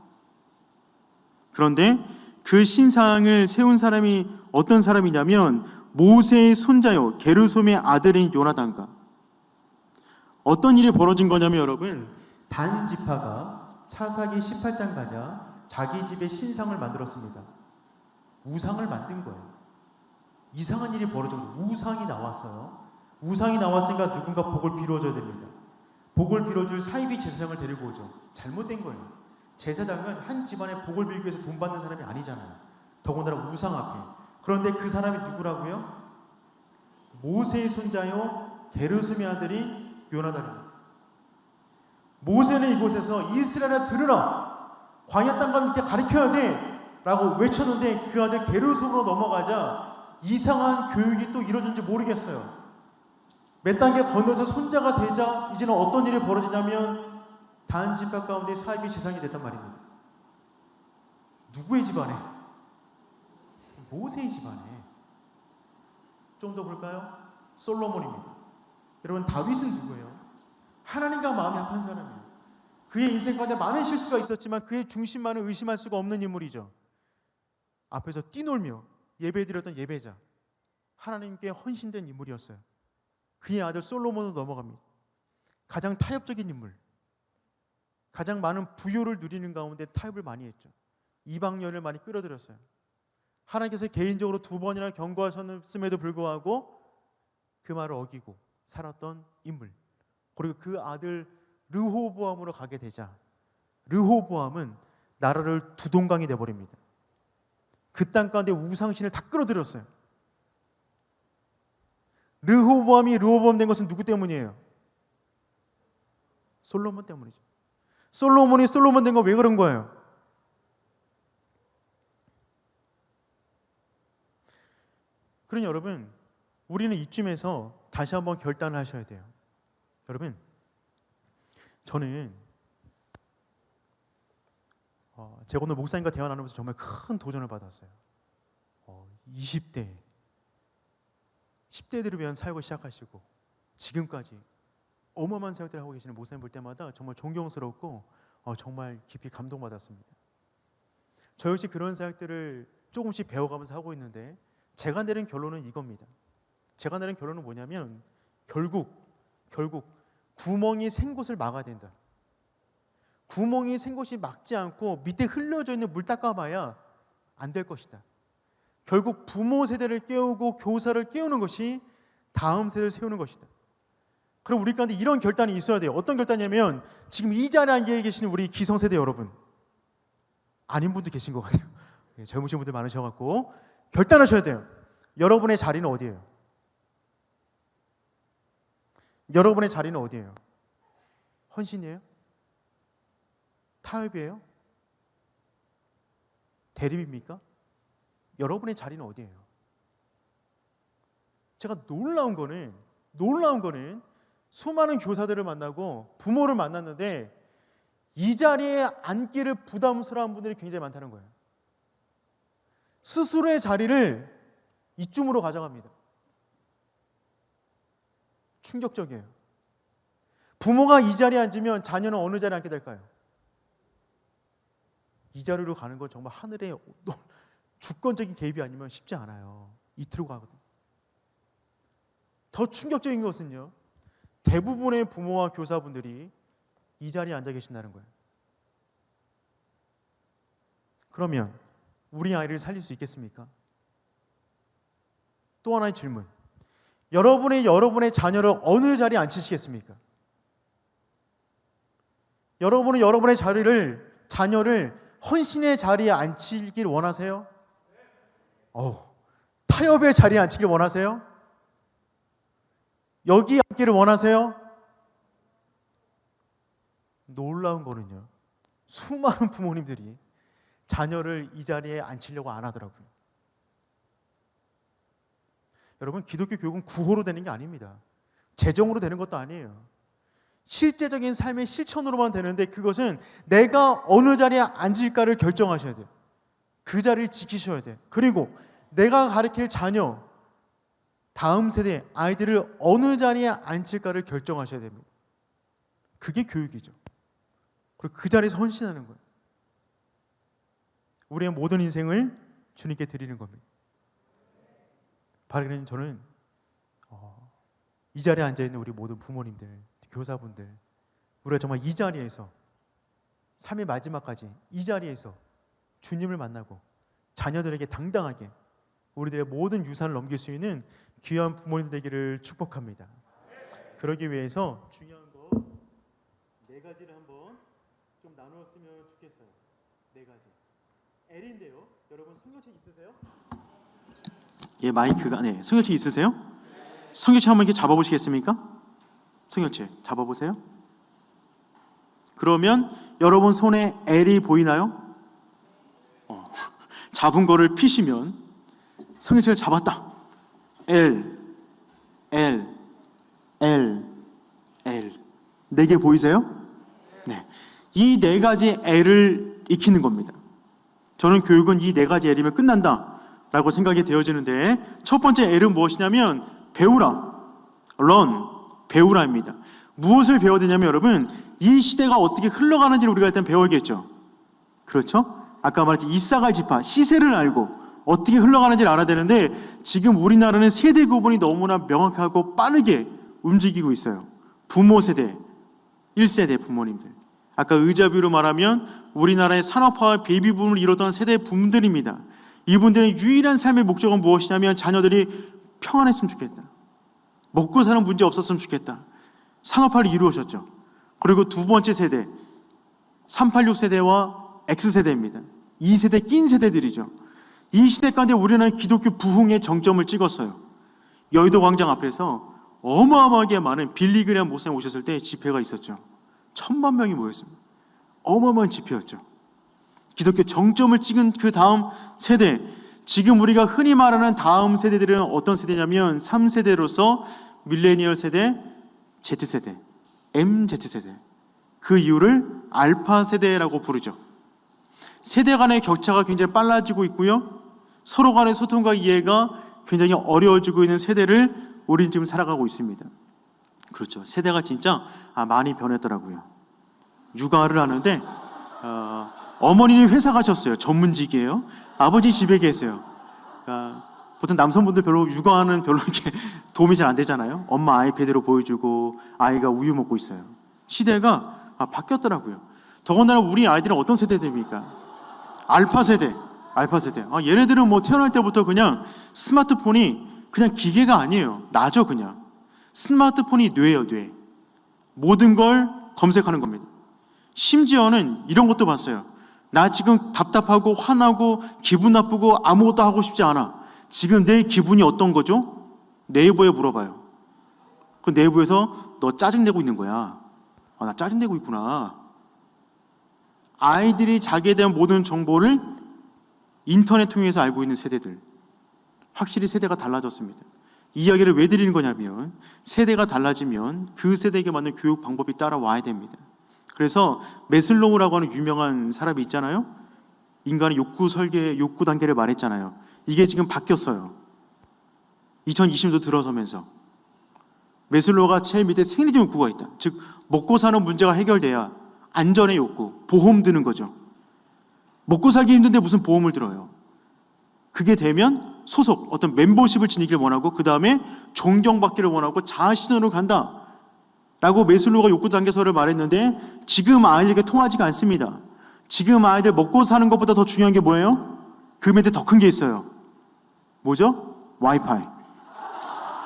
그런데 그 신상을 세운 사람이 어떤 사람이냐면 모세의 손자요 게르솜의 아들인 요나단과. 어떤 일이 벌어진 거냐면 여러분, 단 지파가 사사기 18장 가자 자기 집에 신상을 만들었습니다. 우상을 만든 거예요. 이상한 일이 벌어졌어요. 우상이 나왔어요. 우상이 나왔으니까 누군가 복을 빌어줘야 됩니다. 복을 빌어줄 사이비 제사장을 데리고 오죠. 잘못된 거예요. 제사장은 한 집안에 복을 빌기 위해서 돈 받는 사람이 아니잖아요. 더군다나 우상 앞에. 그런데 그 사람이 누구라고요? 모세의 손자요 게르솜의 아들이 요나단입니다. 모세는 이곳에서 이스라엘아 들으라. 광야 땅 가면 이렇게 가르쳐야 돼 라고 외쳤는데 그 아들 게르솜으로 넘어가자 이상한 교육이 또 이루어진지 모르겠어요. 몇 단계 건너서 손자가 되자 이제는 어떤 일이 벌어지냐면 단 집합 가운데 사이비 재상이 됐단 말입니다. 누구의 집안에? 모세의 집안에. 좀 더 볼까요? 솔로몬입니다. 여러분, 다윗은 누구예요? 하나님과 마음이 합한 사람이에요. 그의 인생 가운데 많은 실수가 있었지만 그의 중심만은 의심할 수가 없는 인물이죠. 앞에서 뛰놀며 예배드렸던 예배자, 하나님께 헌신된 인물이었어요. 그의 아들 솔로몬으로 넘어갑니다. 가장 타협적인 인물, 가장 많은 부요를 누리는 가운데 타협을 많이 했죠. 이방년을 많이 끌어들였어요. 하나님께서 개인적으로 2번이나 경고하셨음에도 불구하고 그 말을 어기고 살았던 인물. 그리고 그 아들 르호보암으로 가게 되자 르호보암은 나라를 두동강이 되어버립니다. 그 땅 가운데 우상신을 다 끌어들였어요. 르호보암이 르호보암 된 것은 누구 때문이에요? 솔로몬 때문이죠. 솔로몬이 솔로몬 된 건 왜 그런 거예요? 그러니 여러분, 우리는 이쯤에서 다시 한번 결단을 하셔야 돼요. 여러분, 저는 제가 오늘 목사님과 대화 나누면서 정말 큰 도전을 받았어요. 20대, 10대들을 위한 사역을 시작하시고 지금까지 어마어마한 사역들을 하고 계시는 목사님 볼 때마다 정말 존경스럽고 정말 깊이 감동받았습니다. 저 역시 그런 사역들을 조금씩 배워가면서 하고 있는데 제가 내린 결론은 이겁니다. 제가 내린 결론은 뭐냐면 결국 결국 구멍이 생 곳을 막아야 된다. 구멍이 생 곳이 막지 않고 밑에 흘려져 있는 물 닦아봐야 안 될 것이다. 결국 부모 세대를 깨우고 교사를 깨우는 것이 다음 세대를 세우는 것이다. 그럼 우리 가운데 이런 결단이 있어야 돼요. 어떤 결단이냐면 지금 이 자리에 앉아 계시는 우리 기성세대 여러분, 아닌 분도 계신 것 같아요. 젊으신 분들 많으셔갖고 결단하셔야 돼요. 여러분의 자리는 어디예요? 여러분의 자리는 어디예요? 헌신이에요? 타협이에요? 대립입니까? 여러분의 자리는 어디예요? 제가 놀라운 거는 수많은 교사들을 만나고 부모를 만났는데 이 자리에 앉기를 부담스러워하는 분들이 굉장히 많다는 거예요. 스스로의 자리를 이쯤으로 가져갑니다. 충격적이에요. 부모가 이 자리에 앉으면 자녀는 어느 자리에 앉게 될까요? 이 자리로 가는 건 정말 하늘의 주권적인 개입이 아니면 쉽지 않아요. 이틀로 가거든요. 더 충격적인 것은요, 대부분의 부모와 교사분들이 이 자리에 앉아 계신다는 거예요. 그러면 우리 아이를 살릴 수 있겠습니까? 또 하나의 질문. 여러분의 자녀를 어느 자리에 앉히시겠습니까? 여러분은 여러분의 자녀를 헌신의 자리에 앉히길 원하세요? 타협의 자리에 앉히길 원하세요? 여기 앉기를 원하세요? 놀라운 거는요, 수많은 부모님들이 자녀를 이 자리에 앉히려고 안 하더라고요. 여러분, 기독교 교육은 구호로 되는 게 아닙니다. 재정으로 되는 것도 아니에요. 실제적인 삶의 실천으로만 되는데, 그것은 내가 어느 자리에 앉을까를 결정하셔야 돼요. 그 자리를 지키셔야 돼요. 그리고 내가 가르칠 자녀, 다음 세대 아이들을 어느 자리에 앉힐까를 결정하셔야 됩니다. 그게 교육이죠. 그리고 그 자리에서 헌신하는 거예요. 우리의 모든 인생을 주님께 드리는 겁니다. 바로 그래서 저는 이 자리에 앉아있는 우리 모든 부모님들, 교사분들, 우리가 정말 이 자리에서 삶의 마지막까지 이 자리에서 주님을 만나고 자녀들에게 당당하게 우리들의 모든 유산을 넘길 수 있는 귀한 부모님 되기를 축복합니다. 그러기 위해서 중요한 거 4가지를 한번 좀 나누었으면 좋겠어요. 4가지. L인데요. 여러분 성경책 있으세요? 예, 마이크가, 네, 성경책 있으세요? 성경책 한번 이렇게 잡아보시겠습니까? 성경책 잡아보세요. 그러면 여러분 손에 L이 보이나요? 잡은 거를 피시면 성경책을 잡았다. L, L, L, L. 4개 보이세요? 네. 이 4가지 L을 익히는 겁니다. 저는 교육은 이 4가지 L이면 끝난다 라고 생각이 되어지는데, 첫 번째 L은 무엇이냐면 배우라, learn, 배우라입니다. 무엇을 배워야 되냐면 여러분, 이 시대가 어떻게 흘러가는지를 우리가 일단 배워야겠죠. 그렇죠? 아까 말했지, 이사갈 지파, 시세를 알고 어떻게 흘러가는지를 알아야 되는데, 지금 우리나라는 세대 구분이 너무나 명확하고 빠르게 움직이고 있어요. 부모 세대, 1세대 부모님들, 아까 의자뷰로 말하면 우리나라의 산업화와 베이비붐을 이루던 세대 붐들입니다. 이분들의 유일한 삶의 목적은 무엇이냐면 자녀들이 평안했으면 좋겠다, 먹고 사는 문제 없었으면 좋겠다, 산업화를 이루어졌죠. 그리고 두 번째 세대, 386 세대와 X세대입니다. 2세대 낀 세대들이죠. 이 시대 가운데 우리나라는 기독교 부흥의 정점을 찍었어요. 여의도 광장 앞에서 어마어마하게 많은 빌리그레암 목사님 오셨을 때 집회가 있었죠. 1000만 명이 모였습니다. 어마어마한 집회였죠. 기독교 정점을 찍은 그 다음 세대, 지금 우리가 흔히 말하는 다음 세대들은 어떤 세대냐면 3세대로서 밀레니얼 세대, Z세대, MZ세대, 그 이유를 알파 세대라고 부르죠. 세대 간의 격차가 굉장히 빨라지고 있고요, 서로 간의 소통과 이해가 굉장히 어려워지고 있는 세대를 우리는 지금 살아가고 있습니다. 그렇죠. 세대가 진짜 많이 변했더라고요. 육아를 하는데 어머니는 회사 가셨어요. 전문직이에요. 아버지 집에 계세요. 그러니까 보통 남성분들 별로 육아는 별로 이렇게 도움이 잘 안 되잖아요. 엄마 아이패드로 보여주고 아이가 우유 먹고 있어요. 시대가 바뀌었더라고요. 더군다나 우리 아이들은 어떤 세대입니까? 알파 세대. 얘네들은 뭐 태어날 때부터 그냥 스마트폰이 그냥 기계가 아니에요. 나죠, 그냥. 스마트폰이 뇌예요, 뇌. 모든 걸 검색하는 겁니다. 심지어는 이런 것도 봤어요. 나 지금 답답하고 화나고 기분 나쁘고 아무것도 하고 싶지 않아. 지금 내 기분이 어떤 거죠? 네이버에 물어봐요. 그 네이버에서 너 짜증내고 있는 거야. 나 짜증내고 있구나. 아이들이 자기에 대한 모든 정보를 인터넷 통해서 알고 있는 세대들. 확실히 세대가 달라졌습니다. 이 이야기를 왜 드리는 거냐면 세대가 달라지면 그 세대에게 맞는 교육 방법이 따라와야 됩니다. 그래서 매슬로우라고 하는 유명한 사람이 있잖아요. 인간의 욕구 설계, 욕구 단계를 말했잖아요. 이게 지금 바뀌었어요. 2020년도 들어서면서 매슬로우가 제일 밑에 생리적 욕구가 있다. 즉 먹고 사는 문제가 해결돼야 안전의 욕구, 보험 드는 거죠. 먹고 살기 힘든데 무슨 보험을 들어요. 그게 되면 소속, 어떤 멤버십을 지니기를 원하고 그 다음에 존경받기를 원하고 자아실현으로 간다 라고 매슬로우가 욕구 단계서를 말했는데 지금 아이들에게 통하지가 않습니다. 지금 아이들 먹고 사는 것보다 더 중요한 게 뭐예요? 그 밑에 더 큰 게 있어요. 뭐죠?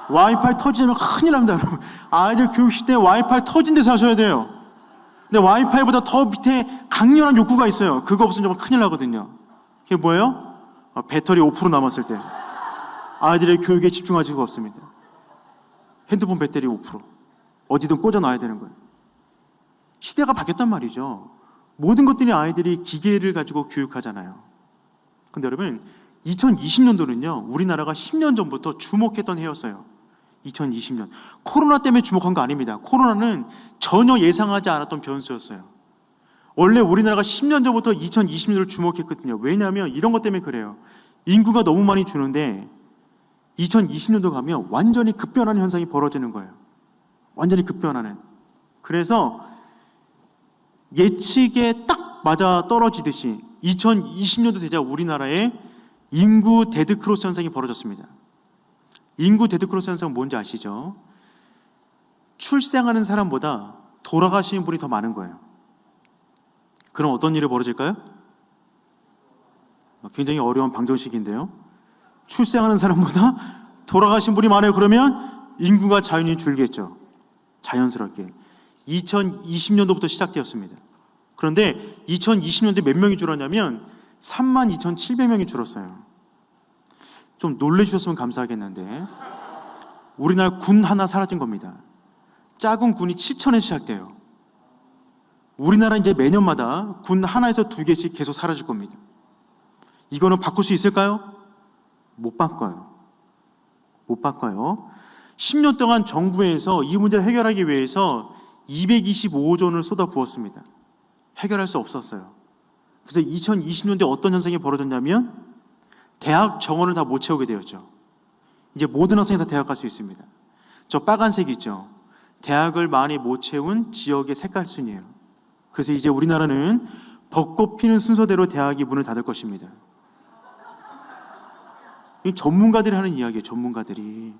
와이파이 터지면 큰일 납니다, 여러분. 아이들 교육식 때 와이파이 터진 데서 하셔야 돼요. 근데 와이파이보다 더 밑에 강렬한 욕구가 있어요. 그거 없으면 정말 큰일 나거든요. 그게 뭐예요? 배터리 5% 남았을 때 아이들의 교육에 집중할 수가 없습니다. 핸드폰 배터리 5% 어디든 꽂아놔야 되는 거예요. 시대가 바뀌었단 말이죠. 모든 것들이 아이들이 기계를 가지고 교육하잖아요. 근데 여러분 2020년도는요 우리나라가 10년 전부터 주목했던 해였어요. 2020년 코로나 때문에 주목한 거 아닙니다. 코로나는 전혀 예상하지 않았던 변수였어요. 원래 우리나라가 10년 전부터 2020년을 주목했거든요. 왜냐하면 이런 것 때문에 그래요. 인구가 너무 많이 주는데 2020년도 가면 완전히 급변하는 현상이 벌어지는 거예요. 완전히 급변하는. 그래서 예측에 딱 맞아 떨어지듯이 2020년도 되자 우리나라에 인구 데드크로스 현상이 벌어졌습니다. 인구 데드크로스 현상은 뭔지 아시죠? 출생하는 사람보다 돌아가시는 분이 더 많은 거예요. 그럼 어떤 일이 벌어질까요? 굉장히 어려운 방정식인데요. 출생하는 사람보다 돌아가신 분이 많아요. 그러면 인구가 자연히 줄겠죠. 자연스럽게. 2020년도부터 시작되었습니다. 그런데 2020년도에 몇 명이 줄었냐면 32,700명이 줄었어요. 좀 놀래주셨으면 감사하겠는데 우리나라 군 하나 사라진 겁니다. 작은 군이 7,000에서 시작돼요. 우리나라 이제 매년마다 군 하나에서 2개씩 계속 사라질 겁니다. 이거는 바꿀 수 있을까요? 못 바꿔요. 10년 동안 정부에서 이 문제를 해결하기 위해서 225조 원을 쏟아부었습니다. 해결할 수 없었어요. 그래서 2020년도에 어떤 현상이 벌어졌냐면 대학 정원을 다 못 채우게 되었죠. 이제 모든 학생이 다 대학 갈 수 있습니다. 저 빨간색 있죠. 대학을 많이 못 채운 지역의 색깔 순이에요. 그래서 이제 우리나라는 벚꽃 피는 순서대로 대학이 문을 닫을 것입니다. 이 전문가들이 하는 이야기예요. 전문가들이.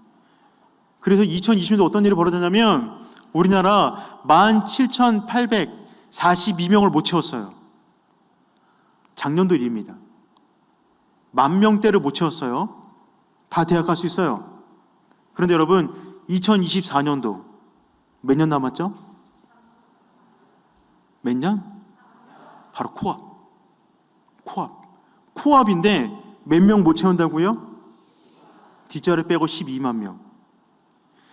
그래서 2020년도 어떤 일이 벌어졌냐면 우리나라 17,842명을 못 채웠어요. 작년도 일입니다. 10,000명대를 못 채웠어요. 다 대학 갈 수 있어요. 그런데 여러분 2024년도 몇 년 남았죠? 몇 년? 바로 코앞인데 몇 명 못 채운다고요? 뒷자리 빼고 12만 명.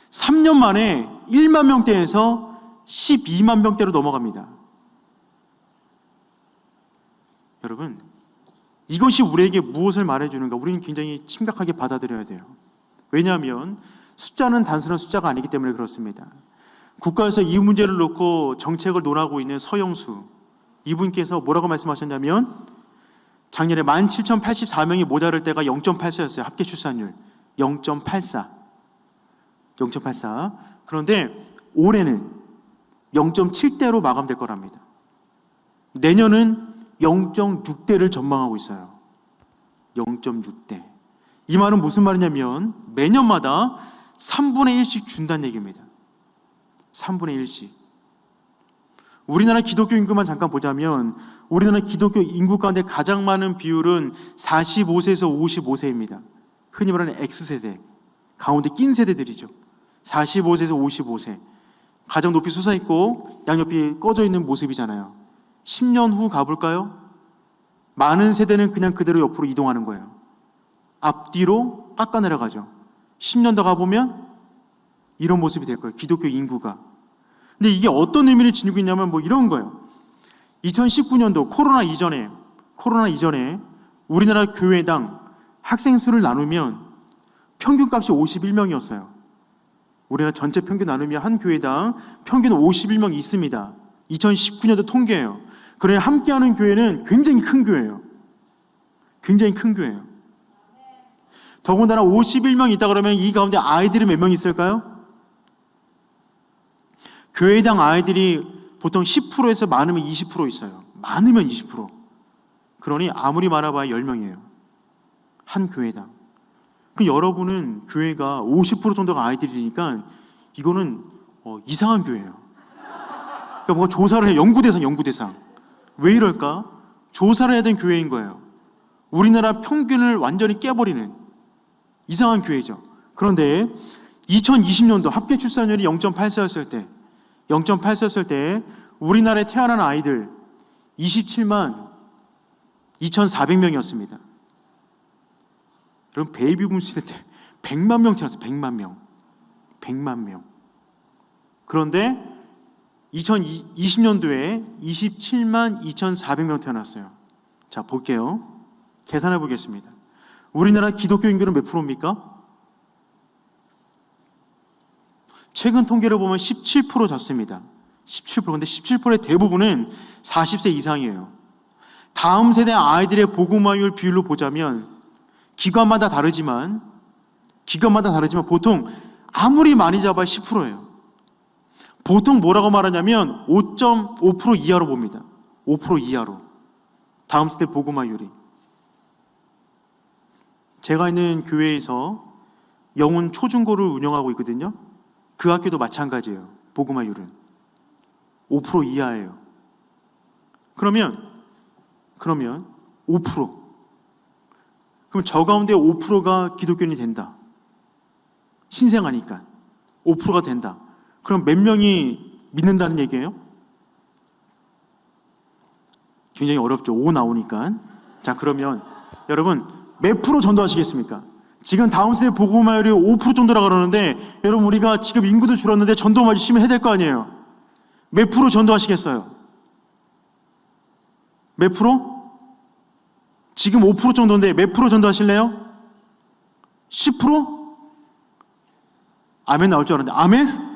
3년 만에 1만 명대에서 12만 명대로 넘어갑니다. 여러분, 이것이 우리에게 무엇을 말해주는가? 우리는 굉장히 심각하게 받아들여야 돼요. 왜냐하면 숫자는 단순한 숫자가 아니기 때문에 그렇습니다. 국가에서 이 문제를 놓고 정책을 논하고 있는 서영수 이분께서 뭐라고 말씀하셨냐면 작년에 17,084명이 모자랄 때가 0.84였어요. 합계 출산율 0.84. 그런데 올해는 0.7대로 마감될 거랍니다. 내년은 0.6대를 전망하고 있어요. 0.6대. 이 말은 무슨 말이냐면 매년마다 3분의 1씩 준다는 얘기입니다. 3분의 1씩. 우리나라 기독교 인구만 잠깐 보자면 우리나라 기독교 인구 가운데 가장 많은 비율은 45세에서 55세입니다. 흔히 말하는 X세대, 가운데 낀 세대들이죠. 45세에서 55세. 가장 높이 솟아있고 양옆이 꺼져 있는 모습이잖아요. 10년 후 가볼까요? 많은 세대는 그냥 그대로 옆으로 이동하는 거예요. 앞뒤로 깎아 내려가죠. 10년 더 가보면 이런 모습이 될 거예요. 기독교 인구가. 근데 이게 어떤 의미를 지니고 있냐면 뭐 이런 거예요. 2019년도 코로나 이전에 우리나라 교회당 학생 수를 나누면 평균값이 51명이었어요. 우리나라 전체 평균 나누면 한 교회당 평균 51명이 있습니다. 2019년도 통계예요. 그러나 함께하는 교회는 굉장히 큰 교회예요. 굉장히 큰 교회예요. 더군다나 51명 있다 그러면 이 가운데 아이들이 몇 명 있을까요? 교회당 아이들이 보통 10%에서 많으면 20% 있어요. 많으면 20%. 그러니 아무리 많아봐야 10명이에요. 한 교회당. 그 여러분은 교회가 50% 정도가 아이들이니까 이거는 이상한 교회예요. 그러니까 뭔가 조사를 해요. 연구대상. 왜 이럴까? 조사를 해야 되는 교회인 거예요. 우리나라 평균을 완전히 깨버리는 이상한 교회죠. 그런데 2020년도 합계 출산율이 0.84였을 때 우리나라에 태어난 아이들 27만 2,400명이었습니다. 여러분 베이비붐 시대 때 100만 명 태어났어요. 100만 명. 그런데 2020년도에 27만 2,400명 태어났어요. 자, 볼게요. 계산해 보겠습니다. 우리나라 기독교 인구는 몇 프로입니까? 최근 통계를 보면 17% 잡습니다. 17%. 근데 17%의 대부분은 40세 이상이에요. 다음 세대 아이들의 복음화율 비율로 보자면 기관마다 다르지만 보통 아무리 많이 잡아야 10%예요. 보통 뭐라고 말하냐면 5.5% 이하로 봅니다. 5% 이하로. 다음 세대 복음화율이. 제가 있는 교회에서 영훈 초중고를 운영하고 있거든요. 그 학교도 마찬가지예요. 복음화율은 5% 이하예요. 그러면 5%. 그럼 저 가운데 5%가 기독교인이 된다. 신생아니까 5%가 된다. 그럼 몇 명이 믿는다는 얘기예요? 굉장히 어렵죠. 5 나오니까. 자, 그러면 여러분 몇 프로 전도하시겠습니까? 지금 다음 세대 복음화율이 5% 정도라고 그러는데 여러분 우리가 지금 인구도 줄었는데 전도만 열심히 해야 될 거 아니에요? 몇 프로 전도하시겠어요? 몇 프로? 지금 5% 정도인데 몇 프로 전도하실래요? 10%? 아멘 나올 줄 알았는데 아멘?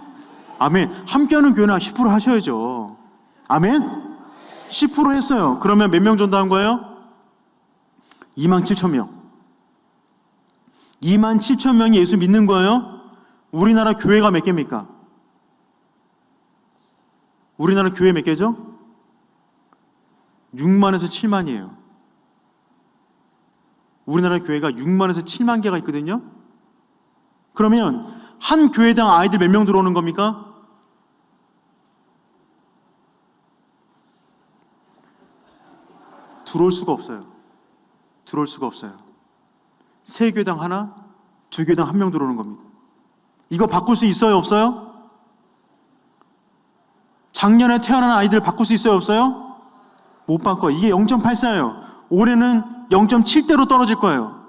아멘. 함께하는 교회는 10% 하셔야죠. 아멘? 10% 했어요. 그러면 몇 명 전도한 거예요? 27,000명. 27,000명이 예수 믿는 거예요? 우리나라 교회가 몇 개입니까? 우리나라 교회 몇 개죠? 6만에서 7만이에요. 우리나라 교회가 6만에서 7만 개가 있거든요. 그러면 한 교회당 아이들 몇 명 들어오는 겁니까? 들어올 수가 없어요. 세 교회당 하나, 두 교회당 한 명 들어오는 겁니다. 이거 바꿀 수 있어요, 없어요? 작년에 태어난 아이들 바꿀 수 있어요, 없어요? 못 바꿔. 이게 0.84예요. 올해는 0.7대로 떨어질 거예요.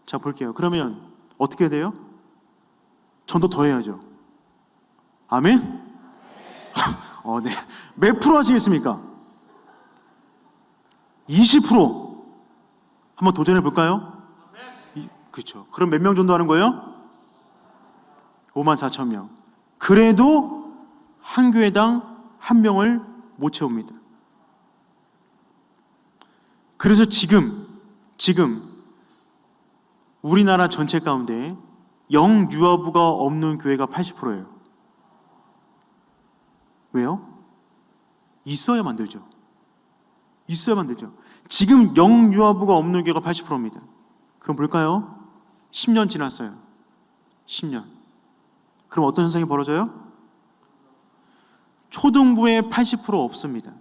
자, 볼게요. 그러면 어떻게 돼요? 전도 더 해야죠. 아멘? 네. 몇 프로 하시겠습니까? 20%. 한번 도전해 볼까요? 그렇죠. 그럼 몇 명 전도하는 거예요? 54,000명. 그래도 한 교회당 한 명을 못 채웁니다. 그래서 지금 우리나라 전체 가운데 영유아부가 없는 교회가 80%예요. 왜요? 있어야 만들죠. 있어야만 되죠. 지금 영유아부가 없는 교회가 80%입니다. 그럼 볼까요? 10년 지났어요. 10년. 그럼 어떤 현상이 벌어져요? 초등부에 80% 없습니다.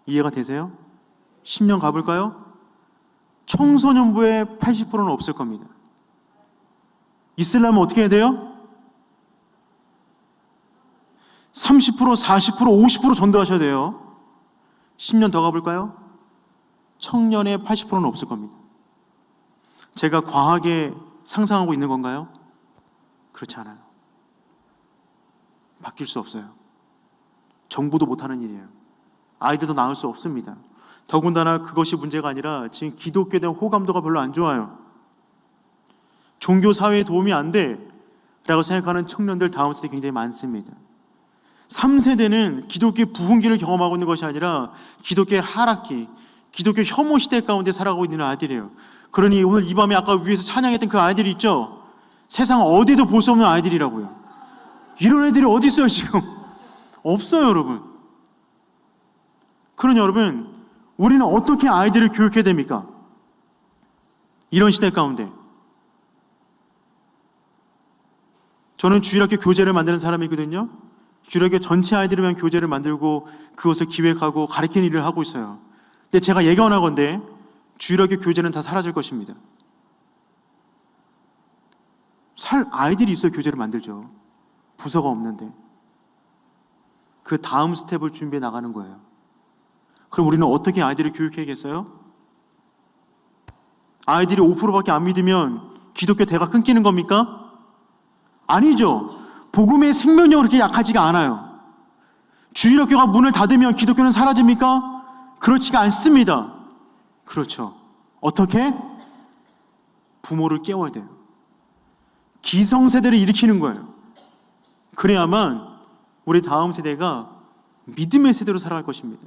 이해가 되세요? 10년 가볼까요? 청소년부에 80%는 없을 겁니다. 있으려면 어떻게 해야 돼요? 30%, 40%, 50% 전도하셔야 돼요. 10년 더 가볼까요? 청년의 80%는 없을 겁니다. 제가 과하게 상상하고 있는 건가요? 그렇지 않아요. 바뀔 수 없어요. 정부도 못하는 일이에요. 아이들도 낳을 수 없습니다. 더군다나 그것이 문제가 아니라 지금 기독교에 대한 호감도가 별로 안 좋아요. 종교 사회에 도움이 안 돼 라고 생각하는 청년들 다음 세대 굉장히 많습니다. 3세대는 기독교의 부흥기를 경험하고 있는 것이 아니라 기독교의 하락기, 기독교 혐오 시대 가운데 살아가고 있는 아이들이에요. 그러니 오늘 이 밤에 아까 위에서 찬양했던 그 아이들이 있죠? 세상 어디도 볼 수 없는 아이들이라고요. 이런 애들이 어디 있어요 지금? 없어요 여러분. 그러니 여러분, 우리는 어떻게 아이들을 교육해야 됩니까? 이런 시대 가운데. 저는 주일학교 교재를 만드는 사람이거든요. 주일학교 전체 아이들을 위한 교재를 만들고 그것을 기획하고 가르치는 일을 하고 있어요. 근데 제가 예견하건대 주일학교 교재는 다 사라질 것입니다. 아이들이 있어야 교재를 만들죠. 부서가 없는데. 그 다음 스텝을 준비해 나가는 거예요. 그럼 우리는 어떻게 아이들을 교육해야겠어요? 아이들이 5%밖에 안 믿으면 기독교 대가 끊기는 겁니까? 아니죠. 복음의 생명력은 그렇게 약하지가 않아요. 주일학교가 문을 닫으면 기독교는 사라집니까? 그렇지가 않습니다. 그렇죠. 어떻게? 부모를 깨워야 돼요. 기성세대를 일으키는 거예요. 그래야만 우리 다음 세대가 믿음의 세대로 살아갈 것입니다.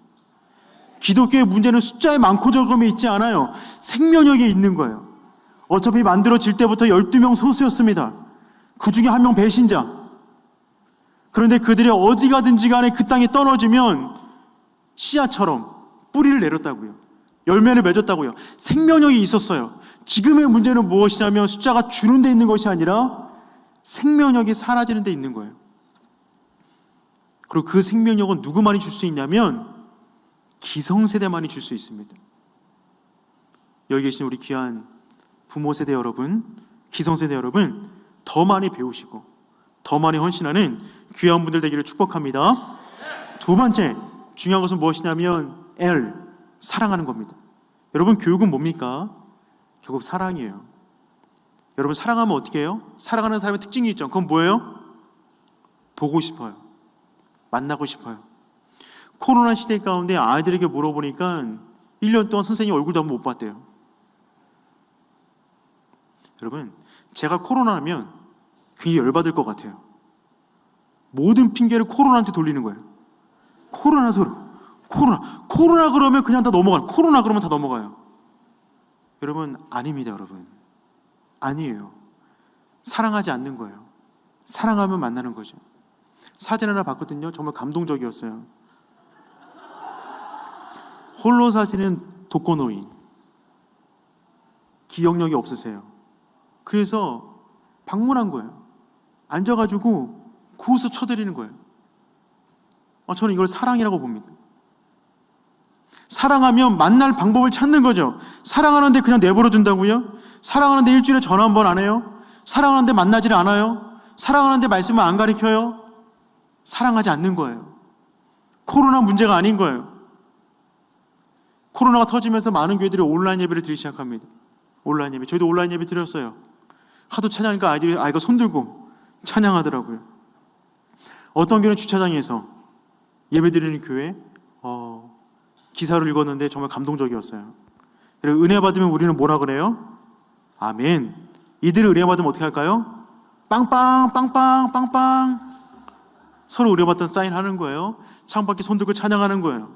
기독교의 문제는 숫자에 많고 적음에 있지 않아요. 생명력에 있는 거예요. 어차피 만들어질 때부터 12명 소수였습니다. 그 중에 한 명 배신자. 그런데 그들이 어디 가든지 간에 그 땅에 떨어지면 씨앗처럼 뿌리를 내렸다고요. 열매를 맺었다고요. 생명력이 있었어요. 지금의 문제는 무엇이냐면 숫자가 주는 데 있는 것이 아니라 생명력이 사라지는 데 있는 거예요. 그리고 그 생명력은 누구만이 줄 수 있냐면 기성세대만이 줄 수 있습니다. 여기 계신 우리 귀한 부모 세대 여러분, 기성세대 여러분, 더 많이 배우시고 더 많이 헌신하는 귀한 분들 되기를 축복합니다. 두 번째 중요한 것은 무엇이냐면 사랑하는 겁니다. 여러분, 교육은 뭡니까? 결국 사랑이에요. 여러분, 사랑하면 어떻게 해요? 사랑하는 사람의 특징이 있죠. 그건 뭐예요? 보고 싶어요. 만나고 싶어요. 코로나 시대 가운데 아이들에게 물어보니까 1년 동안 선생님 얼굴도 한번 못 봤대요. 여러분, 제가 코로나면 굉장히 열받을 것 같아요. 모든 핑계를 코로나한테 돌리는 거예요. 코로나 그러면 그냥 다 넘어가요. 코로나 그러면 다 넘어가요. 여러분, 아닙니다. 여러분, 아니에요. 사랑하지 않는 거예요. 사랑하면 만나는 거죠. 사진 하나 봤거든요. 정말 감동적이었어요. 홀로 사시는 독거노인, 기억력이 없으세요. 그래서 방문한 거예요. 앉아가지고 구호수 쳐드리는 거예요. 저는 이걸 사랑이라고 봅니다. 사랑하면 만날 방법을 찾는 거죠. 사랑하는데 그냥 내버려 둔다고요? 사랑하는데 일주일에 전화 한 번 안 해요? 사랑하는데 만나지를 않아요? 사랑하는데 말씀을 안 가르쳐요? 사랑하지 않는 거예요. 코로나 문제가 아닌 거예요. 코로나가 터지면서 많은 교회들이 온라인 예배를 드리기 시작합니다. 온라인 예배. 저희도 온라인 예배 드렸어요. 하도 찬양하니까 아이가 손들고 찬양하더라고요. 어떤 교회는 주차장에서 예배 드리는 교회 기사를 읽었는데 정말 감동적이었어요. 은혜 받으면 우리는 뭐라 그래요? 아멘. 이들을 은혜 받으면 어떻게 할까요? 빵빵 빵빵 빵빵. 서로 은혜 받던 사인 하는 거예요. 창밖에 손들고 찬양하는 거예요.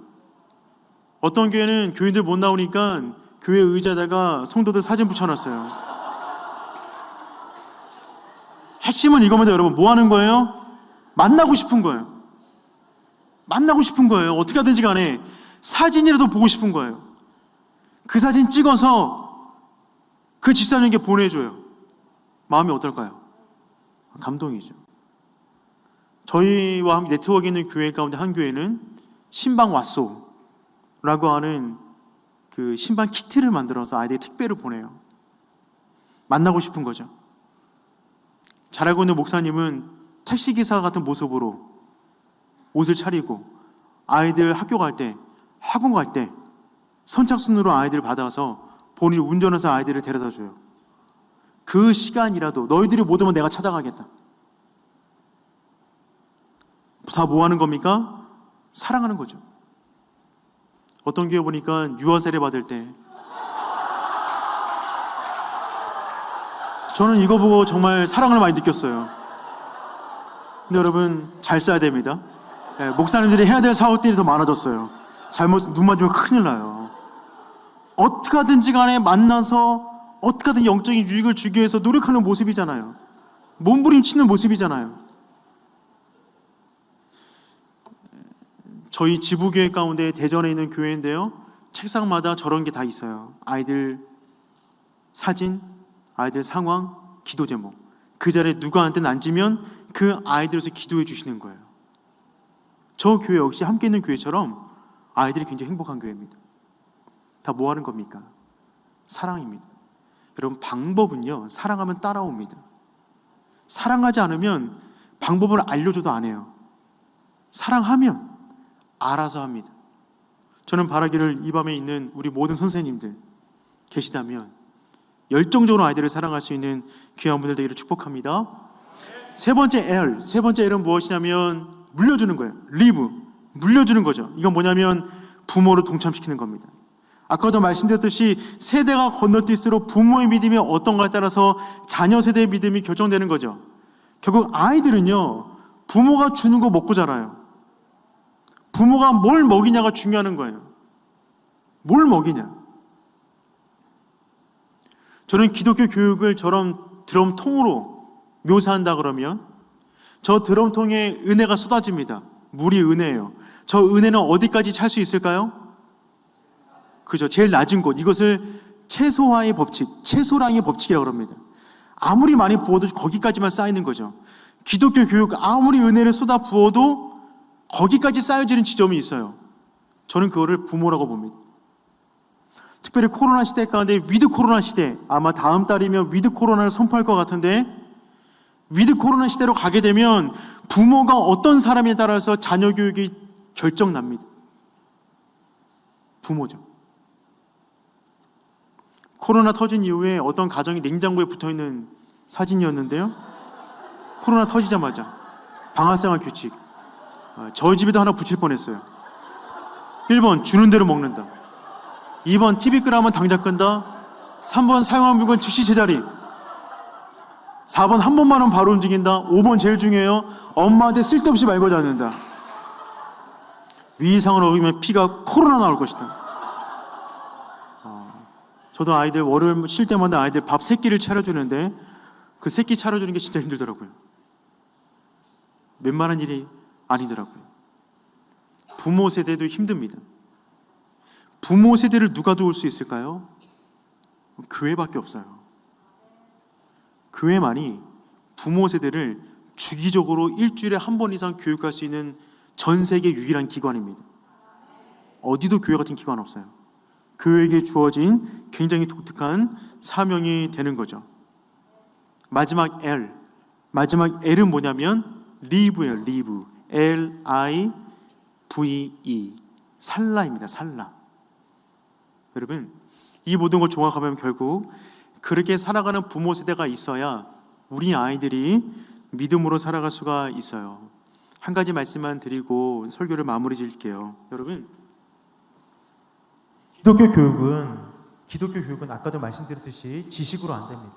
어떤 교회는 교인들 못 나오니까 교회 의자에다가 성도들 사진 붙여놨어요. 핵심은 이겁니다. 여러분, 뭐 하는 거예요? 만나고 싶은 거예요. 만나고 싶은 거예요. 어떻게 하든지 간에 사진이라도 보고 싶은 거예요. 그 사진 찍어서 그 집사님에게 보내줘요. 마음이 어떨까요? 감동이죠. 저희와 함께 네트워크 있는 교회 가운데 한 교회는 신방 왓소라고 하는 그 신방 키트를 만들어서 아이들에게 택배를 보내요. 만나고 싶은 거죠. 잘 알고 있는 목사님은 택시기사 같은 모습으로 옷을 차리고 아이들 학교 갈 때, 학원 갈 때 선착순으로 아이들을 받아서 본인이 운전해서 아이들을 데려다 줘요. 그 시간이라도 너희들이 못 오면 내가 찾아가겠다. 다 뭐 하는 겁니까? 사랑하는 거죠. 어떤 교회 보니까 유아 세례 받을 때 저는 이거 보고 정말 사랑을 많이 느꼈어요. 근데 여러분 잘 써야 됩니다. 목사님들이 해야 될 사업들이 더 많아졌어요. 잘못 눈 맞으면 큰일 나요. 어떻게 하든지 간에 만나서 어떻게 하든 영적인 유익을 주기 위해서 노력하는 모습이잖아요. 몸부림치는 모습이잖아요. 저희 지부교회 가운데 대전에 있는 교회인데요, 책상마다 저런 게 다 있어요. 아이들 사진, 아이들 상황, 기도 제목. 그 자리에 누구한테 앉으면 그 아이들에서 기도해 주시는 거예요. 저 교회 역시 함께 있는 교회처럼 아이들이 굉장히 행복한 교회입니다. 다 뭐 하는 겁니까? 사랑입니다. 여러분 방법은요, 사랑하면 따라옵니다. 사랑하지 않으면 방법을 알려줘도 안 해요. 사랑하면 알아서 합니다. 저는 바라기를 이 밤에 있는 우리 모든 선생님들 계시다면 열정적으로 아이들을 사랑할 수 있는 귀한 분들 되기를 축복합니다. 세 번째 L은 무엇이냐면 물려주는 거예요. 리브, 물려주는 거죠. 이건 뭐냐면 부모를 동참시키는 겁니다. 아까도 말씀드렸듯이 세대가 건너뛸수록 부모의 믿음이 어떤가에 따라서 자녀 세대의 믿음이 결정되는 거죠. 결국 아이들은요, 부모가 주는 거 먹고 자라요. 부모가 뭘 먹이냐가 중요한 거예요. 뭘 먹이냐. 저는 기독교 교육을 저런 드럼통으로 묘사한다 그러면 저 드럼통에 은혜가 쏟아집니다. 물이 은혜예요. 저 은혜는 어디까지 찰 수 있을까요? 그죠. 제일 낮은 곳. 이것을 최소화의 법칙, 최소량의 법칙이라고 합니다. 아무리 많이 부어도 거기까지만 쌓이는 거죠. 기독교 교육 아무리 은혜를 쏟아 부어도 거기까지 쌓여지는 지점이 있어요. 저는 그거를 부모라고 봅니다. 특별히 코로나 시대 가운데 위드 코로나 시대, 아마 다음 달이면 위드 코로나를 선포할 것 같은데, 위드 코로나 시대로 가게 되면 부모가 어떤 사람에 따라서 자녀 교육이 결정납니다. 부모죠. 코로나 터진 이후에 어떤 가정이 냉장고에 붙어있는 사진이었는데요, 코로나 터지자마자 방학생활 규칙, 저희 집에도 하나 붙일 뻔했어요. 1번 주는 대로 먹는다. 2번 TV 끄라면 당장 끈다. 3번 사용한 물건 즉시 제자리. 4번 한 번만 하면 바로 움직인다. 5번 제일 중요해요. 엄마한테 쓸데없이 말 걸지 않는다. 위이상을 어기면 피가 코로나 나올 것이다. 저도 아이들 월요일 쉴 때마다 아이들 밥 3끼를 차려주는데 그 3끼 차려주는 게 진짜 힘들더라고요. 웬만한 일이 아니더라고요. 부모 세대도 힘듭니다. 부모 세대를 누가 도울 수 있을까요? 교회밖에 없어요. 교회만이 부모 세대를 주기적으로 일주일에 한 번 이상 교육할 수 있는 전 세계 유일한 기관입니다. 어디도 교회 같은 기관 없어요. 교회에게 주어진 굉장히 독특한 사명이 되는 거죠. 마지막 L은 뭐냐면 live예요. live. L-I-V-E. 살라입니다. 살라. 여러분, 이 모든 걸 종합하면 결국 그렇게 살아가는 부모 세대가 있어야 우리 아이들이 믿음으로 살아갈 수가 있어요. 한 가지 말씀만 드리고 설교를 마무리 지을게요. 여러분, 기독교 교육은 아까도 말씀드렸듯이 지식으로 안 됩니다.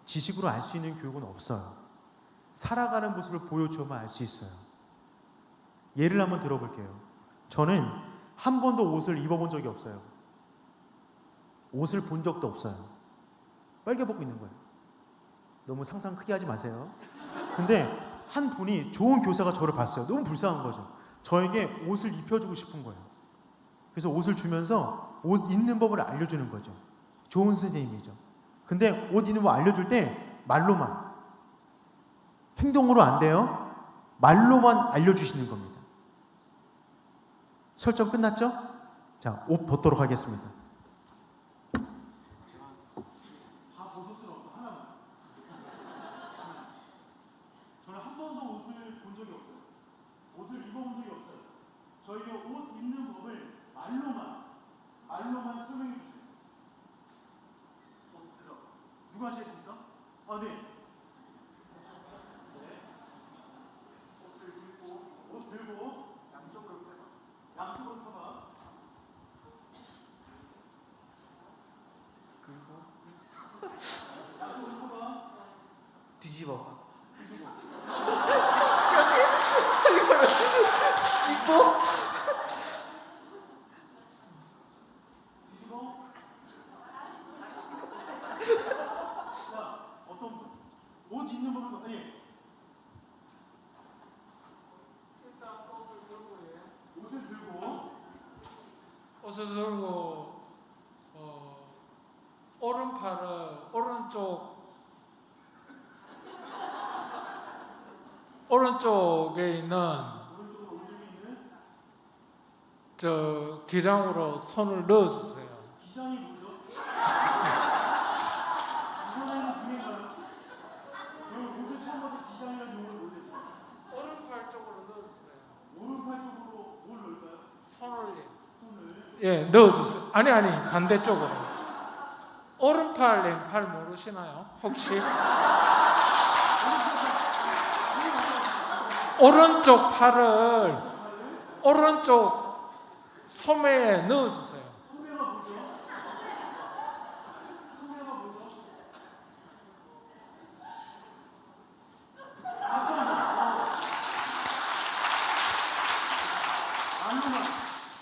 지식으로 알 수 있는 교육은 없어요. 살아가는 모습을 보여줘만 알 수 있어요. 예를 한번 들어볼게요. 저는 한 번도 옷을 입어본 적이 없어요. 옷을 본 적도 없어요. 빨개벗고 있는 거예요. 너무 상상 크게 하지 마세요. 근데 한 분이 좋은 교사가 저를 봤어요. 너무 불쌍한 거죠. 저에게 옷을 입혀주고 싶은 거예요. 그래서 옷을 주면서 옷 입는 법을 알려주는 거죠. 좋은 선생님이죠. 근데 옷 입는 법 알려줄 때 말로만, 행동으로 안 돼요. 말로만 알려주시는 겁니다. 설정 끝났죠? 자, 옷 벗도록 하겠습니다. 저는 한 번도 옷을 본 적이 없어요. 옷을 입어본 적이 없어요. 저에게 옷 입는 법을 말로만 설명해 주세요. 누가 하시겠습니까? 아, 네. 옷 들고 양쪽으로 펴봐. 양쪽으로 펴봐. 뒤집어. 뒤집어. 자, 어떤 분? 옷 입는 법은 아니. 일단 옷을 들고 오른팔을 오른쪽에 있는 저 기장으로 손을 넣어주세요. 기장이 뭐죠? 기장이는 분인가요? 여러분 옷을 처음 봐서 기장이라는 용어를 모르겠어요. 오른팔 쪽으로 넣어주세요. 오른팔 쪽으로 뭘 넣을까요? 손을 손을. 넣어주세요. 아니 반대쪽으로. 오른팔 왼팔 모르시나요? 혹시? 오른쪽 팔을 오른쪽 소매에 넣어주세요. 소매가 뭐죠?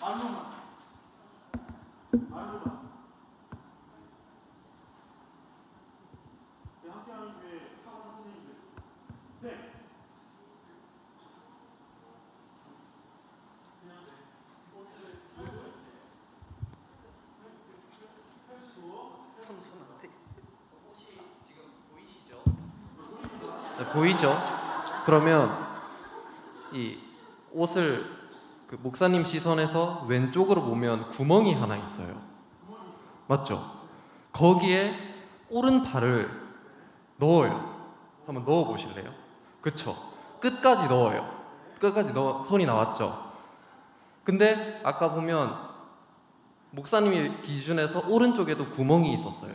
말로만. 함께하는 교회 학원 선생님들. 네. 네, 보이죠? 그러면 이 옷을 그 목사님 시선에서 왼쪽으로 보면 구멍이 하나 있어요. 맞죠? 거기에 오른팔을 넣어요. 한번 넣어 보실래요? 그쵸? 끝까지 넣어요. 끝까지 손이 나왔죠? 근데 아까 보면 목사님의 기준에서 오른쪽에도 구멍이 있었어요.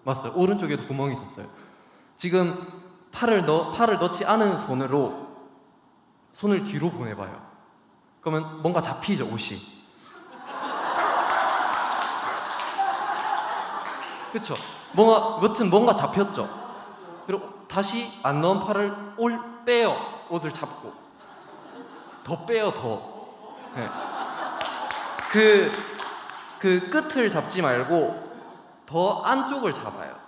맞아요. 오른쪽에도 구멍이 있었어요. 지금 팔을 넣지 않은 손으로 손을 뒤로 보내봐요. 그러면 뭔가 잡히죠, 옷이. 그쵸? 뭔가 잡혔죠? 그리고 다시 안 넣은 팔을 빼요. 옷을 잡고. 더 빼요, 더. 네. 그 끝을 잡지 말고 더 안쪽을 잡아요.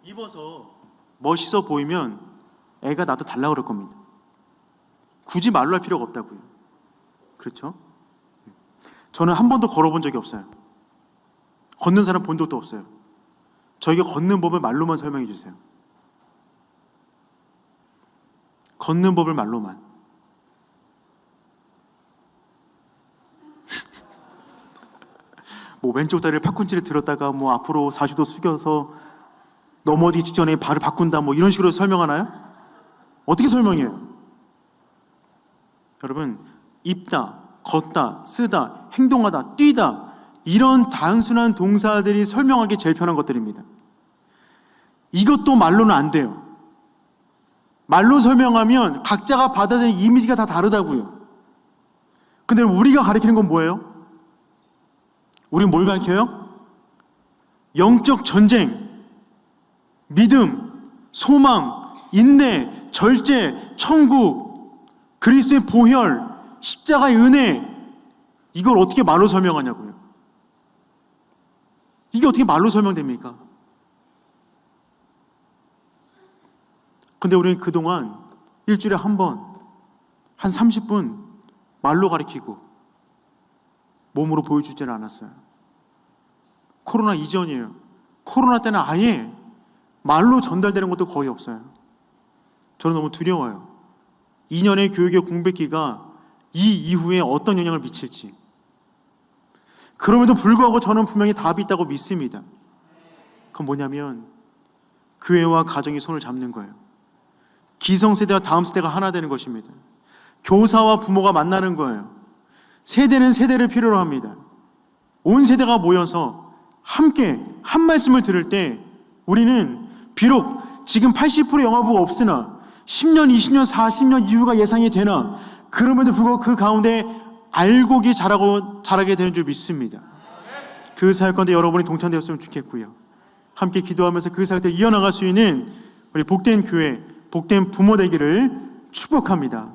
입어서 멋있어 보이면 애가 나도 달라 그럴 겁니다. 굳이 말로 할 필요가 없다고요. 그렇죠? 저는 한 번도 걸어본 적이 없어요. 걷는 사람 본 적도 없어요. 저에게 걷는 법을 말로만 설명해 주세요. 걷는 법을 말로만. 뭐 왼쪽 다리를 팔꿈치를 들었다가 뭐 앞으로 40도 숙여서 넘어지기 직전에 발을 바꾼다 뭐 이런 식으로 설명하나요? 어떻게 설명해요? 여러분, 입다, 걷다, 쓰다, 행동하다, 뛰다 이런 단순한 동사들이 설명하기 제일 편한 것들입니다. 이것도 말로는 안 돼요. 말로 설명하면 각자가 받아들이는 이미지가 다 다르다고요. 근데 우리가 가리키는 건 뭐예요? 우리는 뭘 가르쳐요? 영적 전쟁, 믿음, 소망, 인내, 절제, 천국, 그리스도의 보혈, 십자가의 은혜, 이걸 어떻게 말로 설명하냐고요. 이게 어떻게 말로 설명됩니까? 근데 우리는 그동안 일주일에 한 번, 한 30분 말로 가리키고 몸으로 보여주지는 않았어요. 코로나 이전이에요. 코로나 때는 아예 말로 전달되는 것도 거의 없어요. 저는 너무 두려워요. 2년의 교육의 공백기가 이 이후에 어떤 영향을 미칠지. 그럼에도 불구하고 저는 분명히 답이 있다고 믿습니다. 그건 뭐냐면 교회와 가정이 손을 잡는 거예요. 기성세대와 다음 세대가 하나 되는 것입니다. 교사와 부모가 만나는 거예요. 세대는 세대를 필요로 합니다. 온 세대가 모여서 함께 한 말씀을 들을 때 우리는 비록 지금 80% 영화부가 없으나 10년, 20년, 40년 이후가 예상이 되나 그럼에도 불구하고 그 가운데 알곡이 자라게 되는 줄 믿습니다. 그 사역 가운데 여러분이 동참되었으면 좋겠고요. 함께 기도하면서 그 사역을 이어나갈 수 있는 우리 복된 교회, 복된 부모 되기를 축복합니다.